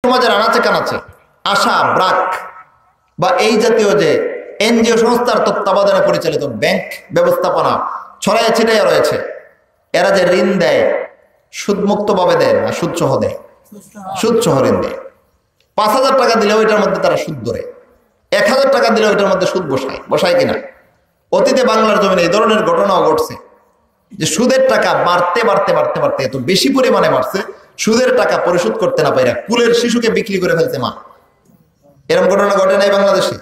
সমাজের আনাচে কানাচে আশা, ব্রাক বা এই জাতীয় যে এনজিও সংস্থার তত্ত্বাবধানে পরিচালিত ব্যাংক ব্যবস্থাপনা ছড়াইয়া ছিটাইয়া রয়েছে, এরা যে ঋণ দেয় সুদমুক্ত ভাবে দেয় না, সুদসহ দেয়, সুদসহ ঋণ দেয়। 5,000 টাকা দিলে ওইটার মধ্যে তারা সুদ ধরে, 1,000 টাকা দিলে ওইটার মধ্যে সুদ বসায় কিনা। অতীতে বাংলার জমিনে এই ধরনের ঘটনাও ঘটছে যে সুদের টাকা বাড়তে বাড়তে বাড়তে বাড়তে এত বেশি পরিমাণে বাড়ছে, সুদের টাকা পরিশোধ করতে না পাইরা কুলের শিশুকে বিক্রি করে ফেলছে মা। এরকম ঘটনা ঘটে নাই বাংলাদেশে?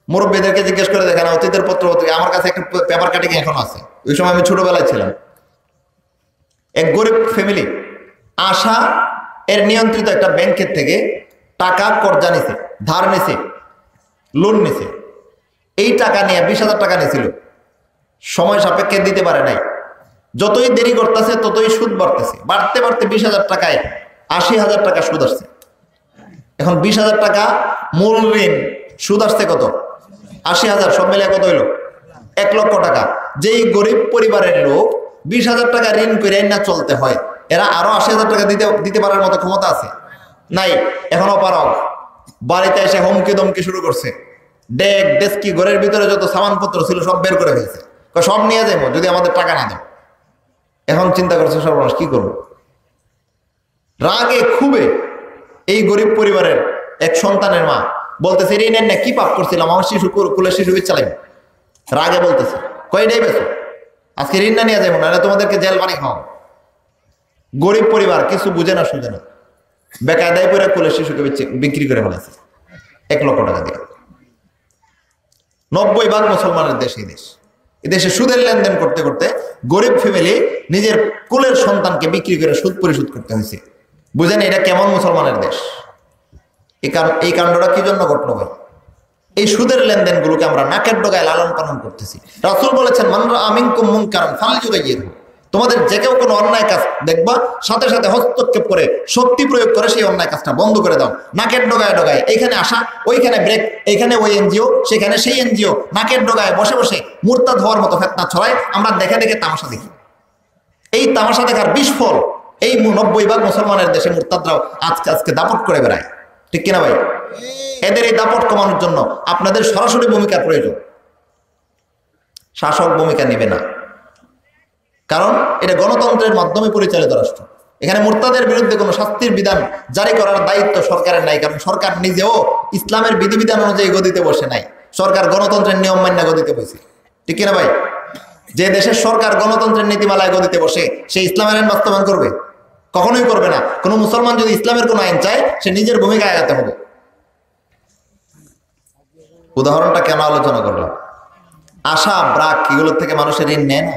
মুরব্বীদেরকে জিজ্ঞেস করে দেখেন, অতীতের পত্রপত্রিকা আমার কাছে একটা পেপার কাটিং এখন আছে, ওই সময় আমি ছোটবেলায় ছিলাম। এক গরিব ফ্যামিলি আশা এর নিয়ন্ত্রিত একটা ব্যাংকের থেকে টাকা কর্জা নিছে, ধার নিছে, লোন নিছে। এই টাকা নিয়ে 20,000 টাকা নিয়েছিল, সময় সাপেক্ষে দিতে পারে নাই। যতই দেরি করতেছে ততই সুদ বাড়তেছে, বাড়তে বাড়তে 20,000 টাকায় 80,000 টাকা সুদ আসছে। এখন 20,000 টাকা মূল ঋণ, সুদ আসছে কত? 80,000, সব মিলে কত হইল? 1 লক্ষ টাকা। যেই গরিব পরিবারের লোক 20,000 টাকা ঋণ করে না চলতে হয়, এরা আরো 80,000 টাকা দিতে পারার মতো ক্ষমতা আছে? নাই। এখনো পারক বাড়িতে এসে হুমকি দমকি শুরু করছে, ডেক ডেস্কি ঘরের ভিতরে যত সামানপত্র ছিল সব বের করে ফেলছে, সব নিয়ে যাবো যদি আমাদের টাকা না দাও। এখন চিন্তা করছে সর্বনাশ, কি করবো? রাগে খুবে এই গরিব পরিবারের এক সন্তানের মা বলতেছে, ঋণ না কি পাপ করছিলাম, আমার শিশু কুলের শিশু চালাইব। রাগে বলতেছে, কয়টাই বেছো, আজকে ঋণ না নিয়ে যাবো না, তোমাদেরকে জেল পানি খাও। গরিব পরিবার কিছু বুঝে না সুঝে না, বেকায়দায় পরে কুলের শিশুকে বিক্রি করে ফেলেছে 1 লক্ষ টাকা দিয়ে। 90% মুসলমানের দেশ এই দেশ। এই দেশে সুদের লেনদেন করতে করতে গরিব ফ্যামিলি নিজের কুলের সন্তানকে বিক্রি করে সুদ পরিশোধ করতে হয়েছে। বুঝেন এটা কেমন মুসলমানের দেশ? এই কাণ্ডটা কি জন্য ঘটলো ভাই? এই সুদের লেনদেন গুলোকে আমরা নাকের ডগায় লালন পালন করতেছি। রাসূল বলেছেন, মান রাআ মিনকুম মুনকারান ফালইয়ুগাইয়িরহু, তোমাদের যে কেউ কোনো অন্যায় কাজ দেখবা সাথে সাথে হস্তক্ষেপ করে শক্তি প্রয়োগ করে সেই অন্যায় কাজটা বন্ধ করে দাও। নাকের ডগায় ডগায় এইখানে আসা, ওইখানে ব্রেক, এইখানে ওই এনজিও, সেখানে সেই এনজিও, নাকের ডগায় বসে বসে মুরতাদ হওয়ার মতো ফিতনা ছড়ায়। আমরা দেখে দেখে তামাশা দেখি। এই তামাশা দেখার বিস্ফল এই 90% মুসলমানের দেশে মুরতাদরাও আজকে দাপট করে বেড়ায়। ঠিক কিনা ভাই? এদের এই দাপট কমানোর জন্য আপনাদের সরাসরি ভূমিকার প্রয়োজন, শাসক ভূমিকা নেবে না। কারণ এটা গণতন্ত্রের মাধ্যমে পরিচালিত রাষ্ট্র। এখানে মুরতাদের বিরুদ্ধে কোনো শাস্তির বিধান জারি করার দায়িত্ব সরকারের নাই, কারণ সরকার নিজেও ইসলামের বিধিবিধান অনুযায়ী গদিতে বসে নাই, সরকার গণতন্ত্রের নিয়ম মান্য গদিতে বসে। ঠিক কিনা ভাই? যে দেশের সরকার গণতন্ত্রের নীতিমালায় গদিতে বসে সে ইসলামের আইন বাস্তবায়ন করবে? কখনোই করবে না। কোনো মুসলমান যদি ইসলামের কোনো আইন চায় সে নিজের ভূমিকা আগাতে হবে। উদাহরণটা কেন আলোচনা করলাম? আশা, ব্রাক এগুলোর থেকে মানুষের ঋণ নেয় না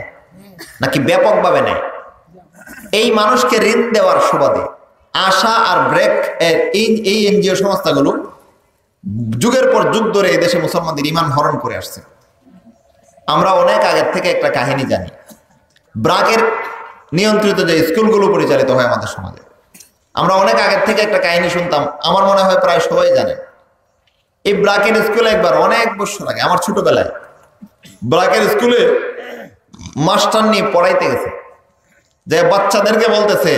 নাকি ব্যাপকভাবে নেয়? এই মানুষকে ঋণ দেওয়ার সুবাদে আশা আর ব্রেক এই এনজিও সংস্থাগুলো যুগের পর যুগ ধরে এই দেশে মুসলমানদের ঈমান হরণ করে আসছে। আমরা অনেক আগের থেকে একটা কাহিনী জানি। ব্রাকের নিয়ন্ত্রিত যে স্কুলগুলো পরিচালিত হয় আমাদের সমাজে, আমরা অনেক আগের থেকে একটা কাহিনী শুনতাম, আমার মনে হয় প্রায় সবাই জানে। এই ব্রাকের স্কুলে একবার অনেক বছর আগে, আমার ছোটবেলায়, ব্রাকের স্কুলে মাস্টার নিয়ে পড়াইতে গেছে, যে বাচ্চাদেরকে বলতেছে,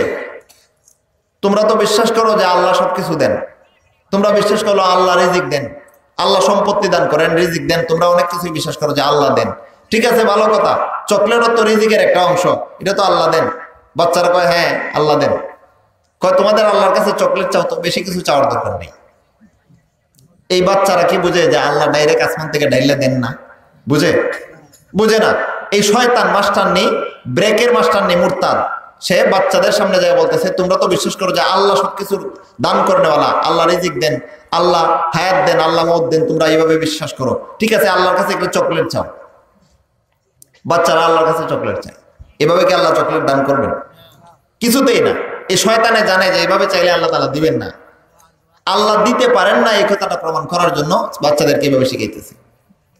তোমরা তো বিশ্বাস করো যে আল্লাহ সবকিছু দেন, তোমরা বিশ্বাস করো আল্লাহ রিজিক দেন, আল্লাহ সম্পত্তি দান করেন, রিজিক দেন, তোমরা অনেক কিছু বিশ্বাস করো যে আল্লাহ দেন। ঠিক আছে, ভালো কথা, চকলেটও তো রিজিকের একটা অংশ, এটা তো আল্লাহ দেন। বাচ্চারা কয় হ্যাঁ আল্লাহ দেন। কয় তোমাদের আল্লাহর কাছে চকলেট চাও তো, বেশি কিছু চাওয়ার দরকার নেই। এই বাচ্চারা কি বুঝে যে আল্লাহ ডাইরেক্ট আসমান থেকে ডাইলে দেন না? বুঝে না। এই শয়তান মাস্টার নেই, ব্রেকের মাস্টার নেই, মুরতাদ, সে বাচ্চাদের সামনে যায় বলতেছে, তোমরা তো বিশ্বাস করো যে আল্লাহ সবকিছু দান করেনেওয়ালা, আল্লাহ রিজিক দেন, আল্লাহ হায়াত দেন, আল্লাহ মওত দেন, তোমরা এইভাবে বিশ্বাস করো। ঠিক আছে, আল্লাহর কাছে একটু চকলেট চাও। বাচ্চারা আল্লাহর কাছে চকলেট চায়। এভাবে কি আল্লাহ চকলেট দান করবেন? কিছুতেই না। এই শয়তানে জানে যে এইভাবে চাইলে আল্লাহ তাআলা দিবেন না। আল্লাহ দিতে পারেন না এই কথাটা প্রমাণ করার জন্য বাচ্চাদেরকে এইভাবে শিখাইতেছে।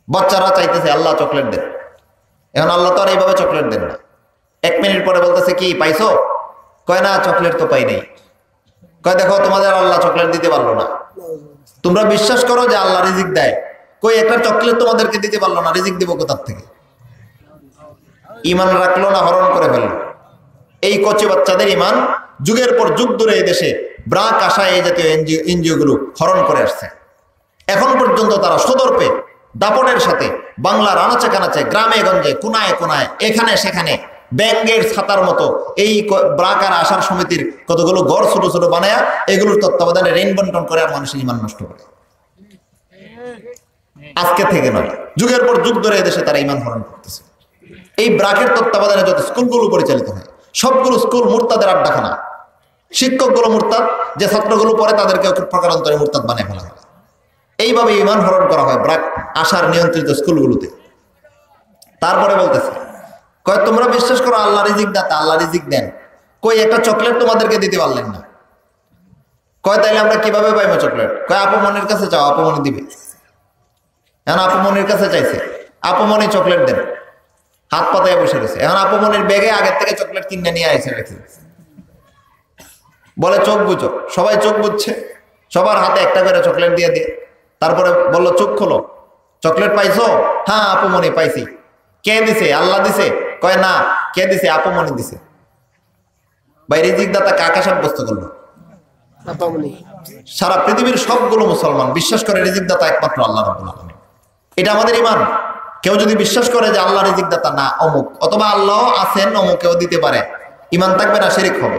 বাচ্চারা চাইতেছে আল্লাহ চকলেট দেন। এখন আল্লাহ তো আর এইভাবে চকলেট দেন না। 1 মিনিট পরে বলতেছে, কি পাইছো? কয় না, চকলেট তো পাই নাই। কয় দেখো, তোমাদের আল্লাহ চকলেট দিতে পারলো না। তোমরা বিশ্বাস করো যে আল্লাহ রিজিক দেয়, কই একটা চকলেট তোমাদেরকে দিতে পারলো না, রিজিক দিব কোথার থেকে? ঈমান রাখলো না, হরণ করে ফেললো। এই কচি বাচ্চাদের ঈমান যুগের পর যুগ ধরে এই দেশে ব্রাক, আশা এই জাতীয় এনজিওগুলো হরণ করে আসছে। এখন পর্যন্ত তারা সদর্পে দাপটের সাথে বাংলার আনাচে কানাচে, গ্রামে গঞ্জে, কোনায় কোনায়, এখানে সেখানে ব্যাঙ্গের ছাতার মতো এই ব্রাক আর আশার সমিতির কতগুলো ঘর ছোট ছোট বানায়া এগুলোর তত্ত্বাবধানে ঋণ বন্টন করে আর মানুষের ইমান নষ্ট করে। আজকে থেকে নয়, যুগের পর যুগ ধরে এদেশে তারা ইমান হরণ করতেছে। এই ব্রাকের তত্ত্বাবধানে যত স্কুলগুলো পরিচালিত হয় সবগুলো স্কুল মুরতাদের আড্ডাখানা। শিক্ষকগুলো মুরতাদ, যে ছাত্রগুলো পড়ে তাদেরকে প্রকারান্তরে মুরতাদ বানিয়ে ফেলা হয়। এইভাবে ইমান হরণ করা হয় ব্রাক আশার নিয়ন্ত্রিত স্কুলগুলোতে। তারপরে বলতেছে, কয় তোমরা বিশ্বাস করো আল্লাহ রিজিক দাতা, আল্লাহ রিজিক দেন, কই একটা চকলেট তোমাদেরকে দিতে পারলেন না। কয় তাইলে আমরা কিভাবে পাইবো চকলেট? কয় আপমনির কাছে চাও, আপমনি দিবে। এখন আপমনির কাছে চাইছে, আপমনি চকলেট দেন, হাত পাতায় বসে রয়েছে। এখন আপমনির ব্যাগে আগের থেকে চকলেট কিনে নিয়ে আসে রেখে বলে চোখ বুঝো। সবাই চোখ বুঝছে, সবার হাতে একটা করে চকলেট দিয়ে দিয়ে। তারপরে বললো চোখ খোলো, চকলেট পাইছো? হ্যাঁ আপমনি পাইছি। কে দিছে? আল্লাহ দিছে? কয় না। কে দিছে? আপমনি দিছে। ভাই রিজিক দাতা কাকে সাব্যস্ত করলো? সারা পৃথিবীর সবগুলো মুসলমান বিশ্বাস করে রিজিক দাতা একমাত্র আল্লাহ রাব্বুল আলামিন। এটা আমাদের ইমান। কেউ যদি বিশ্বাস করে যে আল্লাহ রিজিক দাতা না অমুক, অথবা আল্লাহ আছেন অমুকেও দিতে পারে, ইমান থাকবে না, শিরক হবে।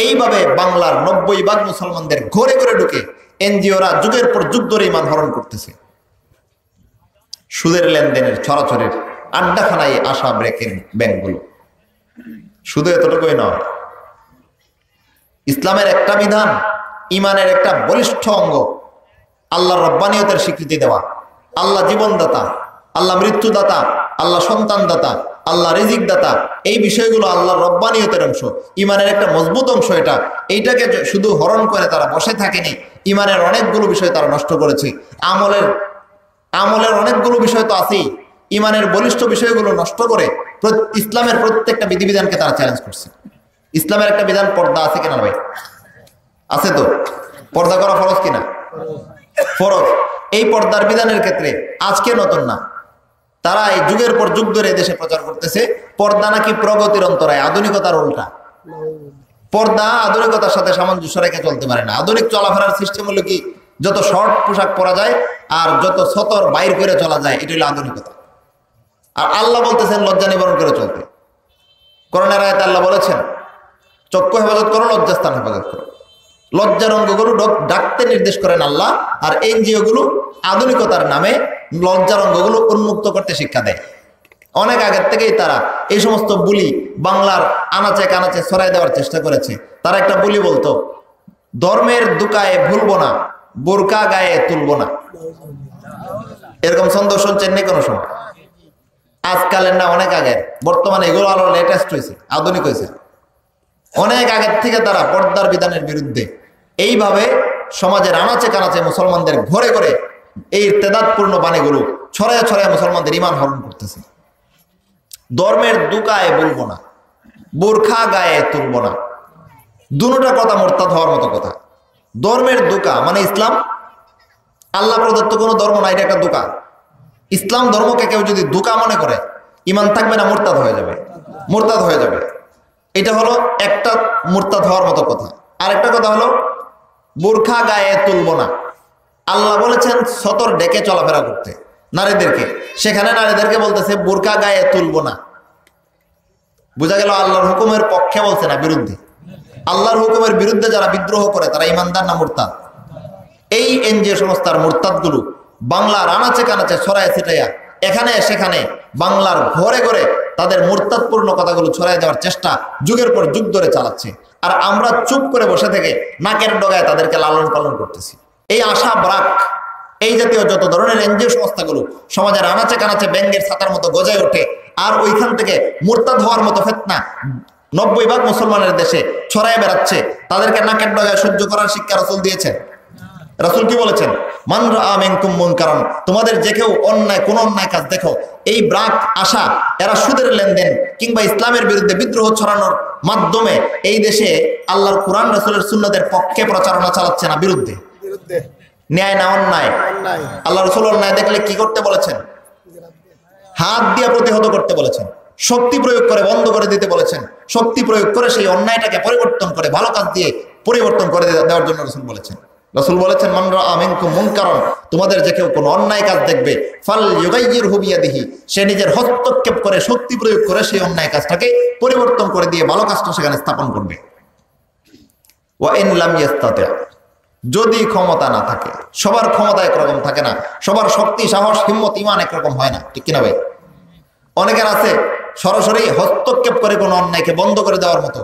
এইভাবে বাংলার 90% মুসলমানদের ঘরে ঘরে ঢুকে এনজিওরা যুগের পর যুগ ধরে ইমান হরণ করতেছে। সুদের লেনদেনের ছড়াছড়ির আড্ডাখানায় আসা ব্রেকের ব্যাংকগুলো। শুধু এতটুকুই নয়, ইসলামের একটা বিধান, ইমানের একটা বলিষ্ঠ অঙ্গ, আল্লাহর রব্বানিয়তের স্বীকৃতি দেওয়া। আল্লাহ জীবনদাতা, আল্লাহ মৃত্যুদাতা, আল্লাহ সন্তানদাতা, আল্লাহ রিজিক দাতা, এই বিষয়গুলো আল্লাহর রব্বানিয়তের অংশ, ইমানের একটা মজবুত অংশ। এইটাকে শুধু হরণ করে তারা বসে থাকেনি, ইমানের অনেকগুলো বিষয় তারা নষ্ট করেছে। আমলের অনেকগুলো বিষয় তো আছেই, ইমানের বলিষ্ঠ বিষয়গুলো নষ্ট করে ইসলামের প্রত্যেকটা বিধিবিধানকে তারা চ্যালেঞ্জ করছে। ইসলামের একটা বিধান পর্দা আছে কিনা ভাই? আছে তো। পর্দা করা ফরজ কিনা? ফরজ। এই পর্দার বিধানের ক্ষেত্রে আজকে নতুন না, তারা এই যুগের পর যুগ ধরে দেশে প্রচার করতেছে পর্দা নাকি প্রগতির অন্তরায়, আধুনিকতার উল্টা। পর্দা আধুনিকতার সাথে সামঞ্জস্য রেখে চলতে পারে না। আধুনিক চলাফেরার সিস্টেম হলো কি, যত শর্ট পোশাক পরা যায় আর যত সতর বাইর করে চলা যায়, এটা হলো আধুনিকতা। আর আল্লাহ বলতেছেন লজ্জা নিবারণ করে চলতে। কোরআনের আয়াতে আল্লাহ বলেছেন চক্ষু হেফাজত করো, লজ্জাস্থান হেফাজত করো। লজ্জার অঙ্গগুলো ডাকতে নির্দেশ করেন আল্লাহ, আর এনজিও গুলো আধুনিকতার নামে লজ্জার অঙ্গগুলো উন্মুক্ত করতে শিক্ষা দেয়। অনেক আগের থেকেই তারা এই সমস্ত বুলি বাংলার আনাচে কানাচে ছড়াই দেওয়ার চেষ্টা করেছে। তারা একটা বুলি বলতো, ধর্মের দুকায়ে ভুলবো না, বোরকা গায়ে তুলবো না। এরকম ছন্দ শুনছেন নি কোনো সময়? আজকালের না, অনেক আগের। বর্তমানে এগুলো আরো লেটেস্ট হয়েছে, আধুনিক হয়েছে। অনেক আগের থেকে তারা পর্দার বিধানের বিরুদ্ধে এইভাবে সমাজের আনাচে কানাচে মুসলমানদের ঘরে ঘরে এই ইরতেদাদপূর্ণ বাণীগুলো ছড়ায় ছড়ায় মুসলমানদের ইমান হরণ করতেছে। ধর্মের দুকায়ে বলবো না, বোরখা গায়ে তুলবো না, দুটোটা কথা মোরতাদ হওয়ার মতো কথা। ধর্মের দুকা মানে ইসলাম, আল্লাহ প্রদত্ত কোনো ধর্ম না, এটা একটা দুকা। ইসলাম ধর্মকে কেউ যদি দুকা মনে করে, ইমান থাকবে না, মোরতাদ হয়ে যাবে, মোরতাদ হয়ে যাবে। এটা হলো একটা মুরতাদ হওয়ার মতো কথা। আরেকটা কথা হলো বোরখা গায়ে তুলবো না। আল্লাহ বলেছেন সতর ডেকে চলাফেরা করতে নারীদেরকে, সেখানে নারীদেরকে বলতেছে বোরখা গায়ে তুলবো না। বোঝা গেল আল্লাহর হুকুমের পক্ষে বলছে না, বিরুদ্ধে। আল্লাহর হুকুমের বিরুদ্ধে যারা বিদ্রোহ করে তারা ইমানদার না মুরতাদ? এই এনজিও সংস্থার মুরতাদগুলো বাংলার আনাচে কানাচে ছড়ায় ছিটাইয়া এখানে সেখানে বাংলার ঘরে ঘরে তাদের মুরতাদপূর্ণ কথাগুলো ছড়াই দেওয়ার চেষ্টা যুগের পর যুগ ধরে চালাচ্ছে। আর আমরা চুপ করে বসে থেকে নাকের ডগায় তাদেরকে লালন পালন করতেছি। এই আশা ব্রাক, এই জাতীয় যত ধরনের এনজিও সংস্থাগুলো সমাজের আনাচে কানাচে ব্যাঙ্গের ছাতার মতো গজায় ওঠে, আর ওইখান থেকে মুরতাদ হওয়ার মতো ফিতনা 90% মুসলমানের দেশে ছড়ায় বেড়াচ্ছে। তাদেরকে নাকের ডগায় সহ্য করার শিক্ষা রাসূল দিয়েছেন। রাসূল কি বলেছেন? মান রাআ মিনকুম মুনকারান, তোমাদের যে কেউ অন্যায় কোন অন্যায় কাজ দেখো, এই ব্রাক আশা এরা সুদের লেনদেন কিংবা ইসলামের বিরুদ্ধে বিদ্রোহ ছড়ানোর মাধ্যমে এই দেশে আল্লাহর কোরআন রাসূলের সুন্নতের পক্ষে প্রচারণা চালাচ্ছে না, বিরুদ্ধে। ন্যায় না অন্যায়? আল্লাহ রাসূল অন্যায় দেখলে কি করতে বলেছেন? হাত দিয়ে প্রতিহত করতে বলেছেন, শক্তি প্রয়োগ করে বন্ধ করে দিতে বলেছেন, শক্তি প্রয়োগ করে সেই অন্যায়টাকে পরিবর্তন করে ভালো কাজ দিয়ে পরিবর্তন করে দেওয়ার জন্য রাসূল বলেছেন। রাসূল বলেছেন, মান রাআ মিনকুম মুনকারান, তোমাদের যে কেউ কোনো অন্যায় কাজ দেখবে, ফালইয়ুগাইয়িরহু বিয়াদিহি, সে নিজের হস্তক্ষেপ করে, শক্তি প্রয়োগ করে সেই অন্যায় কাজটাকে পরিবর্তন করে দিয়ে ভালো কাজটা সেখানে স্থাপন করবে। ওয়া ইন লাম ইয়াস্তাতি', যদি ক্ষমতা না থাকে, সবার ক্ষমতা একরকম থাকে না, সবার শক্তি, সাহস, হিম্মত, ঈমান একরকম হয় না, ঠিক কিনা ভাই? অনেকের আছে সরাসরি হস্তক্ষেপ করে কোনো অন্যায়কে বন্ধ করে দেওয়ার মতো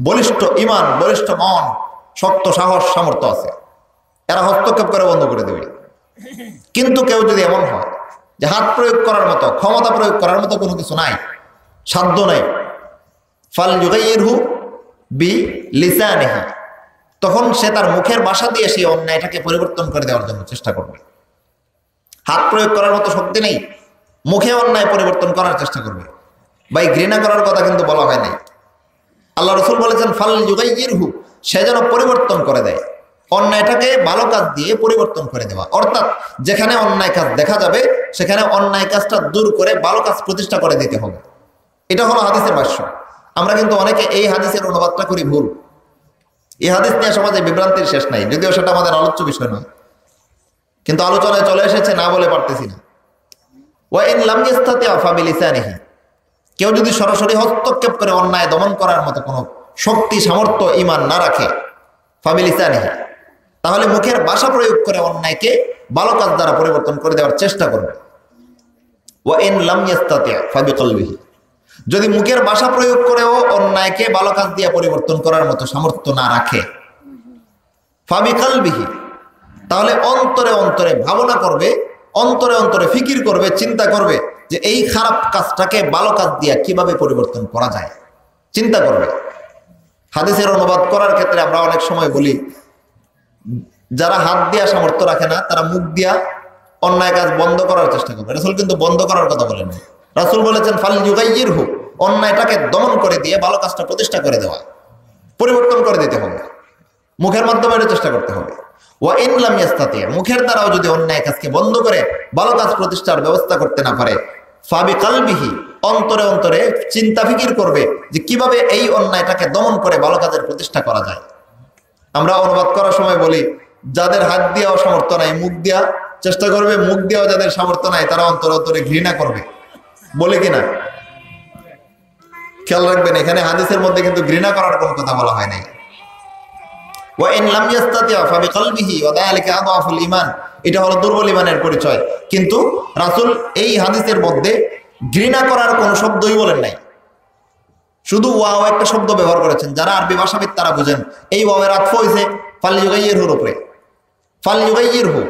বলিষ্ঠ ঈমান, বলিষ্ঠ মন, শক্ত সাহস, সামর্থ্য আছে, এরা হস্তক্ষেপ করে বন্ধ করে দেবে। কিন্তু কেউ যদি এমন হয় যে হাত প্রয়োগ করার মতো, ক্ষমতা প্রয়োগ করার মতো কোনো কিছু নাই, সাধ্য নাই, ফালইয়ুগাইয়িরহু বিলিসানিহি, তখন সে তার মুখের ভাষা দিয়ে সেই অন্যায়টাকে পরিবর্তন করে দেওয়ার জন্য চেষ্টা করবে। হাত প্রয়োগ করার মতো শক্তি নেই, মুখে অন্যায় পরিবর্তন করার চেষ্টা করবে। ভাই, ঘৃণা করার কথা কিন্তু বলা হয় নাই। আল্লাহ রাসূল বলেছেন ফালইয়ুগাইয়িরহু, সে যেন পরিবর্তন করে দেয়, অন্যায়টাকে ভালো কাজ দিয়ে পরিবর্তন করে দেওয়া। অর্থাৎ যেখানে অন্যায় কাজ দেখা যাবে সেখানে অন্যায় কাজটা দূর করে ভালো কাজ প্রতিষ্ঠা করে দিতে হবে। এটা হলো হাদিসের ভাষ্য। আমরা কিন্তু অনেকে এই হাদিসের অনুবাদটা করি ভুল। এই হাদিস নিয়ে সমাজে বিভ্রান্তির শেষ নাই, যদিও সেটা আমাদের আলোচ্য বিষয় নয়, কিন্তু আলোচনায় চলে এসেছে, না বলে পারতেছি না। ওয়া ইন লাম ইয়াস্তাতি' ফাবিলিসানিহি, কেউ যদি সরাসরি হস্তক্ষেপ করে অন্যায় দমন করার মতো কোনো শক্তি, সামর্থ্য, ঈমান না রাখে, ফাবিলিসানিহি, তাহলে মুখের ভাষা প্রয়োগ করে অন্যায়কে ভালো কাজ দ্বারা পরিবর্তন করে দেওয়ার চেষ্টা করবে। ওয়া ইন লাম ইয়াস্তাতি' ফাবিকলবিহি, যদি মুখের ভাষা প্রয়োগ করেও অন্যায়কে ভালো কাজ দিয়ে পরিবর্তন করার মতো সামর্থ্য না রাখে, ফাবিকলবিহি, তাহলে অন্তরে অন্তরে ভাবনা করবে, অন্তরে অন্তরে ফিকির করবে, চিন্তা করবে যে এই খারাপ কাজটাকে ভালো কাজ দিয়ে কিভাবে পরিবর্তন করা যায়, চিন্তা করবে। হাদিসের অনুবাদ করার ক্ষেত্রে আমরা অনেক সময় বলি, যারা হাত দিয়া সামর্থ্য রাখে না তারা মুখ দিয়া অন্যায় কাজ বন্ধ করার চেষ্টা করবে। রাসূল কিন্তু বন্ধ করার কথা বলেন, রাসূল বলেছেন ফালইয়ুগাইয়িরহু, অন্যায়টাকে দমন করে দিয়ে ভালো কাজটা প্রতিষ্ঠা করে দেওয়া, পরিবর্তন করে দিতে হবে, মুখের মাধ্যমে এটা চেষ্টা করতে হবে। ওয়া ইন লাম ইয়াস্তাতি', মুখের দ্বারাও যদি অন্যায় কাজকে বন্ধ করে ভালো কাজ প্রতিষ্ঠার ব্যবস্থা করতে না পারে, ফাবিকলবিহি, অন্তরে অন্তরে চিন্তা ফিকির করবে যে কিভাবে এই অন্যায়টাকে দমন করে ভালো কাজের প্রতিষ্ঠা করা যায়। আমরা অনুবাদ করার সময় বলি, যাদের হাত দিয়েও সামর্থ্য নাই মুখ দিয়া চেষ্টা করবে, মুখ দিয়েও যাদের সামর্থ্য নাই তারা অন্তরে অন্তরে ঘৃণা করবে, বলে কিনা? খেয়াল রাখবেন, এখানে হাদিসের মধ্যে কিন্তু ঘৃণা করার কোনো কথা বলা হয় নাই। ওয়া ইন লাম ইয়াস্তাতি' ফাবিকলবিহি ওয়া যালিকা আযআফুল ঈমান, এটা হলো দুর্বল ঈমানের পরিচয়। কিন্তু রাসূল এই হাদিসের মধ্যে ঘৃণা করার কোনো শব্দই বলেন নাই, শুধু ওয়াও একটা শব্দ ব্যবহার করেছেন। যারা আরবি ভাষাবিদ তারা বুঝেন, এই ওয়াওয়ের আতফ হইছে ফালইয়ুগাইয়িরহুর উপরে, ফালইয়ুগাইয়িরহু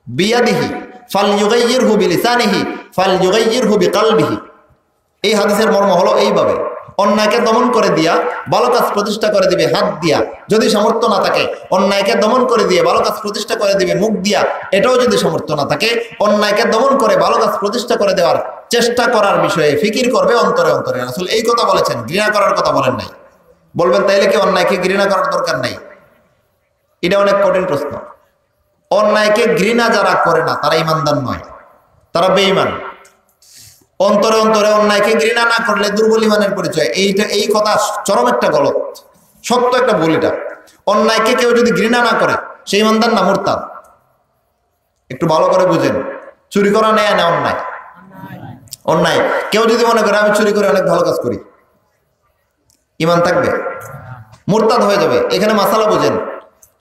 বিয়াদিহি, ফালইয়ুগাইয়িরহু বিলিসানিহি, ফালইয়ুগাইয়িরহু বিকলবিহি। এই হাদিসের মর্ম হলো এইভাবে, অন্যায়কে দমন করে দিয়া ভালো কাজ প্রতিষ্ঠা করে দিবে হাত দিয়া, যদি সামর্থ্য না থাকে অন্যায়কে দমন করে দিয়ে ভালো কাজ প্রতিষ্ঠা করে দিবে মুখ দিয়া, এটাও যদি সামর্থ্য না থাকে অন্যায়কে দমন করে ভালো কাজ প্রতিষ্ঠা করে দেওয়ার চেষ্টা করার বিষয়ে ফিকির করবে অন্তরে অন্তরে। রাসূল এই কথা বলেছেন, ঘৃণা করার কথা বলেন নাই। বলবেন তাইলে কি অন্যায়কে ঘৃণা করার দরকার নাই? এটা অনেক কঠিন প্রশ্ন। অন্যায়কে ঘৃণা যারা করে না তারা ঈমানদার নয়, তারা বেঈমান। অন্তরে অন্তরে অন্যায়কে ঘৃণা না করলে দুর্বল ঈমানের পরিচয়। এই কথা চরম একটা গলত, সত্য একটা ভুল এটা। অন্যায়কে কেউ যদি ঘৃণা না করে সে ঈমানদার না মুরতাদ। একটু ভালো করে বুঝেন, চুরি করা নেয় না অন্যায়? অন্যায় কেউ যদি মনে করে আমি চুরি করে অনেক ভালো কাজ করি, ঈমান থাকবে? মুরতাদ হয়ে যাবে। এখানে মাসালা বুঝেন,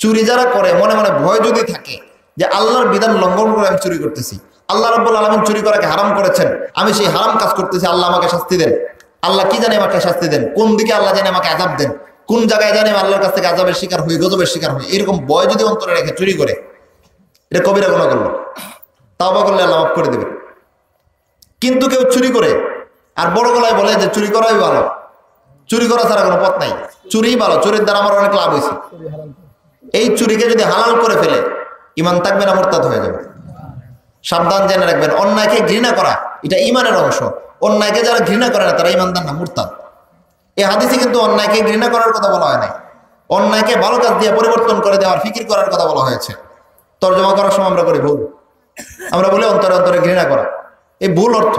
চুরি যারা করে মনে মনে ভয় যদি থাকে যে আল্লাহর বিধান লঙ্ঘন করে আমি চুরি করতেছি, আল্লাহ রাব্বুল আলামিন চুরি করাকে হারাম করেছেন, আমি সেই হারাম কাজ করতেছি, আল্লাহ আমাকে শাস্তি দেন, আল্লাহ কি জানে আমাকে শাস্তি দেন, কোন দিকে আল্লাহ জানে আমাকে আযাব দেন, কোন জায়গায় জানে আল্লাহর কাছ থেকে আযাবের শিকার হই, গজবের শিকার হই, এরকম ভয় যদি অন্তরে রেখে চুরি করে, এটা কবিরা গুনাহ করলো, তাওবা করলে আল্লাহ মাফ করে দেবেন। কিন্তু কেউ চুরি করে আর বড় গলায় বলে যে চুরি করাই ভালো, চুরি করা ছাড়া কোনো পথ নাই, চুরিই ভালো, চুরির দ্বারা আমার অনেক লাভ হয়েছে, এই চুরিকে যদি হালাল করে ফেলে ঈমান থাকবে না মুরতাদ হয়ে যাবে। সাবধান জেনে রাখবেন, অন্যায়কে ঘৃণা করা এটা ঈমানের অংশ। অন্যায়কে যারা ঘৃণা করে না তারা ঈমানদার না, মুরতাদ। এই হাদিসে কিন্তু অন্যায়কে ঘৃণা করার কথা বলা হয় নাই, অন্যায়কে ভালো কাজ দিয়ে পরিবর্তন করে দেওয়ার ফিকির করার কথা বলা হয়েছে। তর্জমা করার সময় আমরা করি ভুল, আমরা বলি অন্তরে অন্তরে ঘৃণা করা, এই ভুল অর্থ।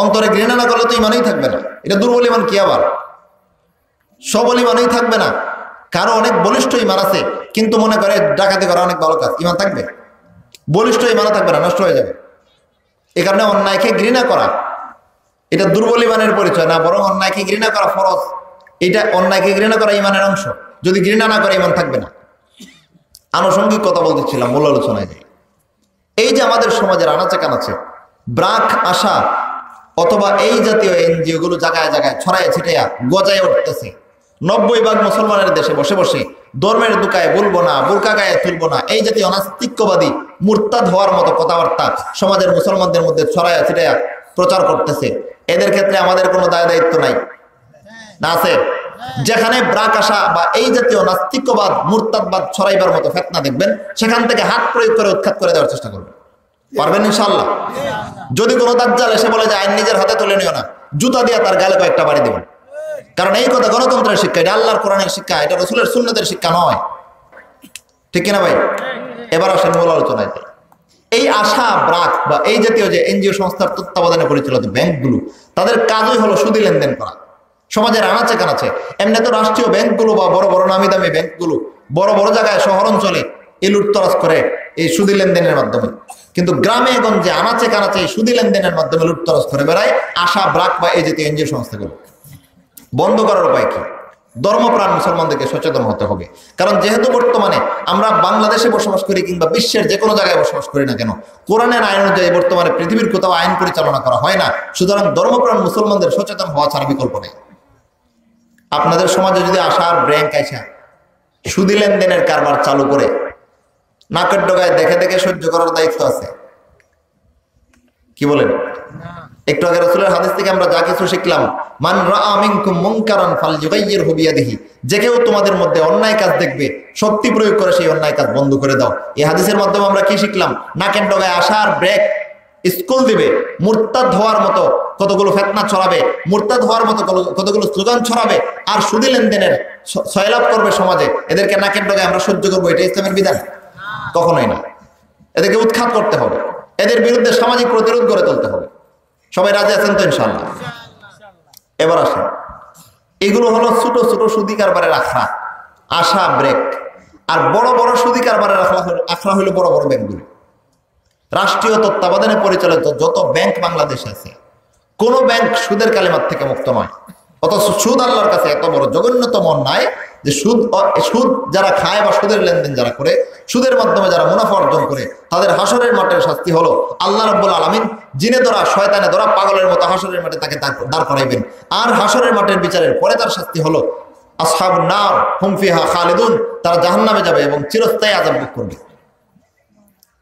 অন্তরে ঘৃণা না করলে তো ঈমানই থাকবে না, এটা দুর্বল ঈমান কি আবার? সবল ঈমানই থাকবে না, কারো অনেক বলিষ্ঠ ইমান আছে, কিন্তু মনে করে ডাকাতি করা অনেক ভালো কাজ, ইমান থাকবে? বলিষ্ঠ ইমান থাকবে না, নষ্ট হয়ে যাবে। এই কারণে অন্যায়কে ঘৃণা করা এটা দুর্বল ইমানের পরিচয় না, বরং অন্যায়কে ঘৃণা করা ফরজ। এটা অন্যায়কে ঘৃণা করা ইমানের অংশ। যদি ঘৃণা না করে ইমান থাকবে না। আনুষঙ্গিক কথা বলতেছিলাম, মূল আলোচনায় যাই। এই যে আমাদের সমাজের আনাচে কানাচে ব্রাক আশা অথবা এই জাতীয় এনজিও গুলো জায়গায় জায়গায় ছড়ায় ছিটাইয়া গজায় উঠতেছে। 90% মুসলমানের দেশে বসে বসে ধর্মের দুকায় বলবো না, বোরকা গায়ে তুলবো না, এই জাতীয় নাস্তিক্যবাদী মুরতাদ হওয়ার মতো কথাবার্তা সমাজের মুসলমানদের মধ্যে ছড়ায় ছিটাইয়া প্রচার করতেছে। এদের ক্ষেত্রে আমাদের কোনো দায় দায়িত্ব নাই না? আছে? যেখানে ব্রাক আশা বা এই জাতীয় নাস্তিক্যবাদ মুরতাদবাদ ছড়াইবার মতো ফিতনা দেখবেন, সেখান থেকে হাত প্রয়োগ করে উৎখাত করে দেওয়ার চেষ্টা করবেন। পারবেন ইনশাআল্লাহ? যদি কোনো দাজ্জাল এসে বলে যে আইন নিজের হাতে তুলে নিও না, জুতা দিয়ে তার গালে কয়েকটা বাড়ি দেবেন। কারণ এই কথা গণতন্ত্রের শিক্ষা, এটা আল্লাহর কোরআনের শিক্ষা, এটা রাসূলের সুন্নতের শিক্ষা নয়। ঠিক কিনা ভাই? এবার আসেন মূল আলোচনায়। এই আশা ব্রাক বা এই জাতীয় যে এনজিও সংস্থার তত্ত্বাবধানে পরিচালিত ব্যাংকগুলো, তাদের কাজই হলো সুদী লেনদেন করা সমাজের আনাচে কানাচে। এমনি তো রাষ্ট্রীয় ব্যাংকগুলো বা বড় বড় নামি দামি ব্যাংকগুলো বড় বড় জায়গায় শহর অঞ্চলে এই লুটতরাজ করে এই সুদী লেনদেনের মাধ্যমে, কিন্তু গ্রামে গঞ্জে আনাচে কানাচে এই সুদী লেনদেনের মাধ্যমে লুটতরাজ করে বেড়ায় আশা ব্রাক বা এই জাতীয় এনজিও সংস্থাগুলো। বন্ধ করার উপায় কি? ধর্মপ্রাণ মুসলমানদেরকে সচেতন হতে হবে। কারণ যেহেতু বর্তমানে আমরা বাংলাদেশে বসবাস করি কিংবা বিশ্বের যে কোনো জায়গায় বসবাস করি না কেন, কোরআনের আইন অনুযায়ী বর্তমানে পৃথিবীর কোথাও আইন পরিচালনা করা হয় না। সুতরাং ধর্মপ্রাণ মুসলমানদের সচেতন হওয়া ছাড়া বিকল্প নেই। আপনাদের সমাজে যদি আশার ব্যাংক আইসা সুদী লেনদেনের কারবার চালু করে, নাকের ডগায় দেখে দেখে সহ্য করার দায়িত্ব আছে? কি বলেন? একটু আগে রাসূলের হাদিস থেকে আমরা যা কিছু শিখলাম, মান রাআ মিনকুম মুনকারান ফালইয়ুগাইয়িরহু বিয়াদিহি, যে কেউ তোমাদের মধ্যে অন্যায় কাজ দেখবে শক্তি প্রয়োগ করে সেই অন্যায় কাজ বন্ধ করে দাও। এই হাদিসের মাধ্যমে আমরা কি শিখলাম? নাকের ডগায় আশার ব্রেক স্কুল দিবে, মুরতাদ হওয়ার মতো কতগুলো ফিতনা ছড়াবে, মুরতাদ হওয়ার মতো কতগুলো স্লোগান ছড়াবে, আর সুদী লেনদেনের সয়লাভ করবে সমাজে। এদেরকে নাকের ডগায় আমরা সহ্য করবো, এটা ইসলামের বিধান? কখনোই না। এদেরকে উৎখাত করতে হবে, এদের বিরুদ্ধে সামাজিক প্রতিরোধ গড়ে তুলতে হবে। সবাই রাজি আছেন তো ইনশাআল্লাহ? এবার আসেন, এগুলো হলো ছোট ছোট সুদী কারবারের আখড়া, আশা ব্রেক। আর বড় বড় সুদী কারবারের আখড়া হলো বড় বড় ব্যাংকগুলো। রাষ্ট্রীয় তত্ত্বাবধানে পরিচালিত যত ব্যাংক বাংলাদেশে আছে, কোনো ব্যাংক সুদের কালিমার থেকে মুক্ত নয়। অথচ সুদ আল্লাহর কাছে এত বড় জঘন্যতম অন্যায় যে সুদ যারা খায় বা সুদের লেনদেন যারা করে, সুদের মাধ্যমে যারা মুনাফা অর্জন করে, তাদের হাসরের মাঠের শাস্তি হলো আল্লাহ রাব্বুল আলামিন জিনে ধরা, শয়তানে ধরা, পাগলের মতো হাসরের মাঠে তাকে দাঁড় করাইবেন। আর হাসরের মাঠের বিচারের পরে তার শাস্তি হলো আসহাবুন নার হুম ফিহা খালিদুন, তারা জাহান্নামে যাবে এবং চিরস্থায়ী আযাব ভোগ করবে।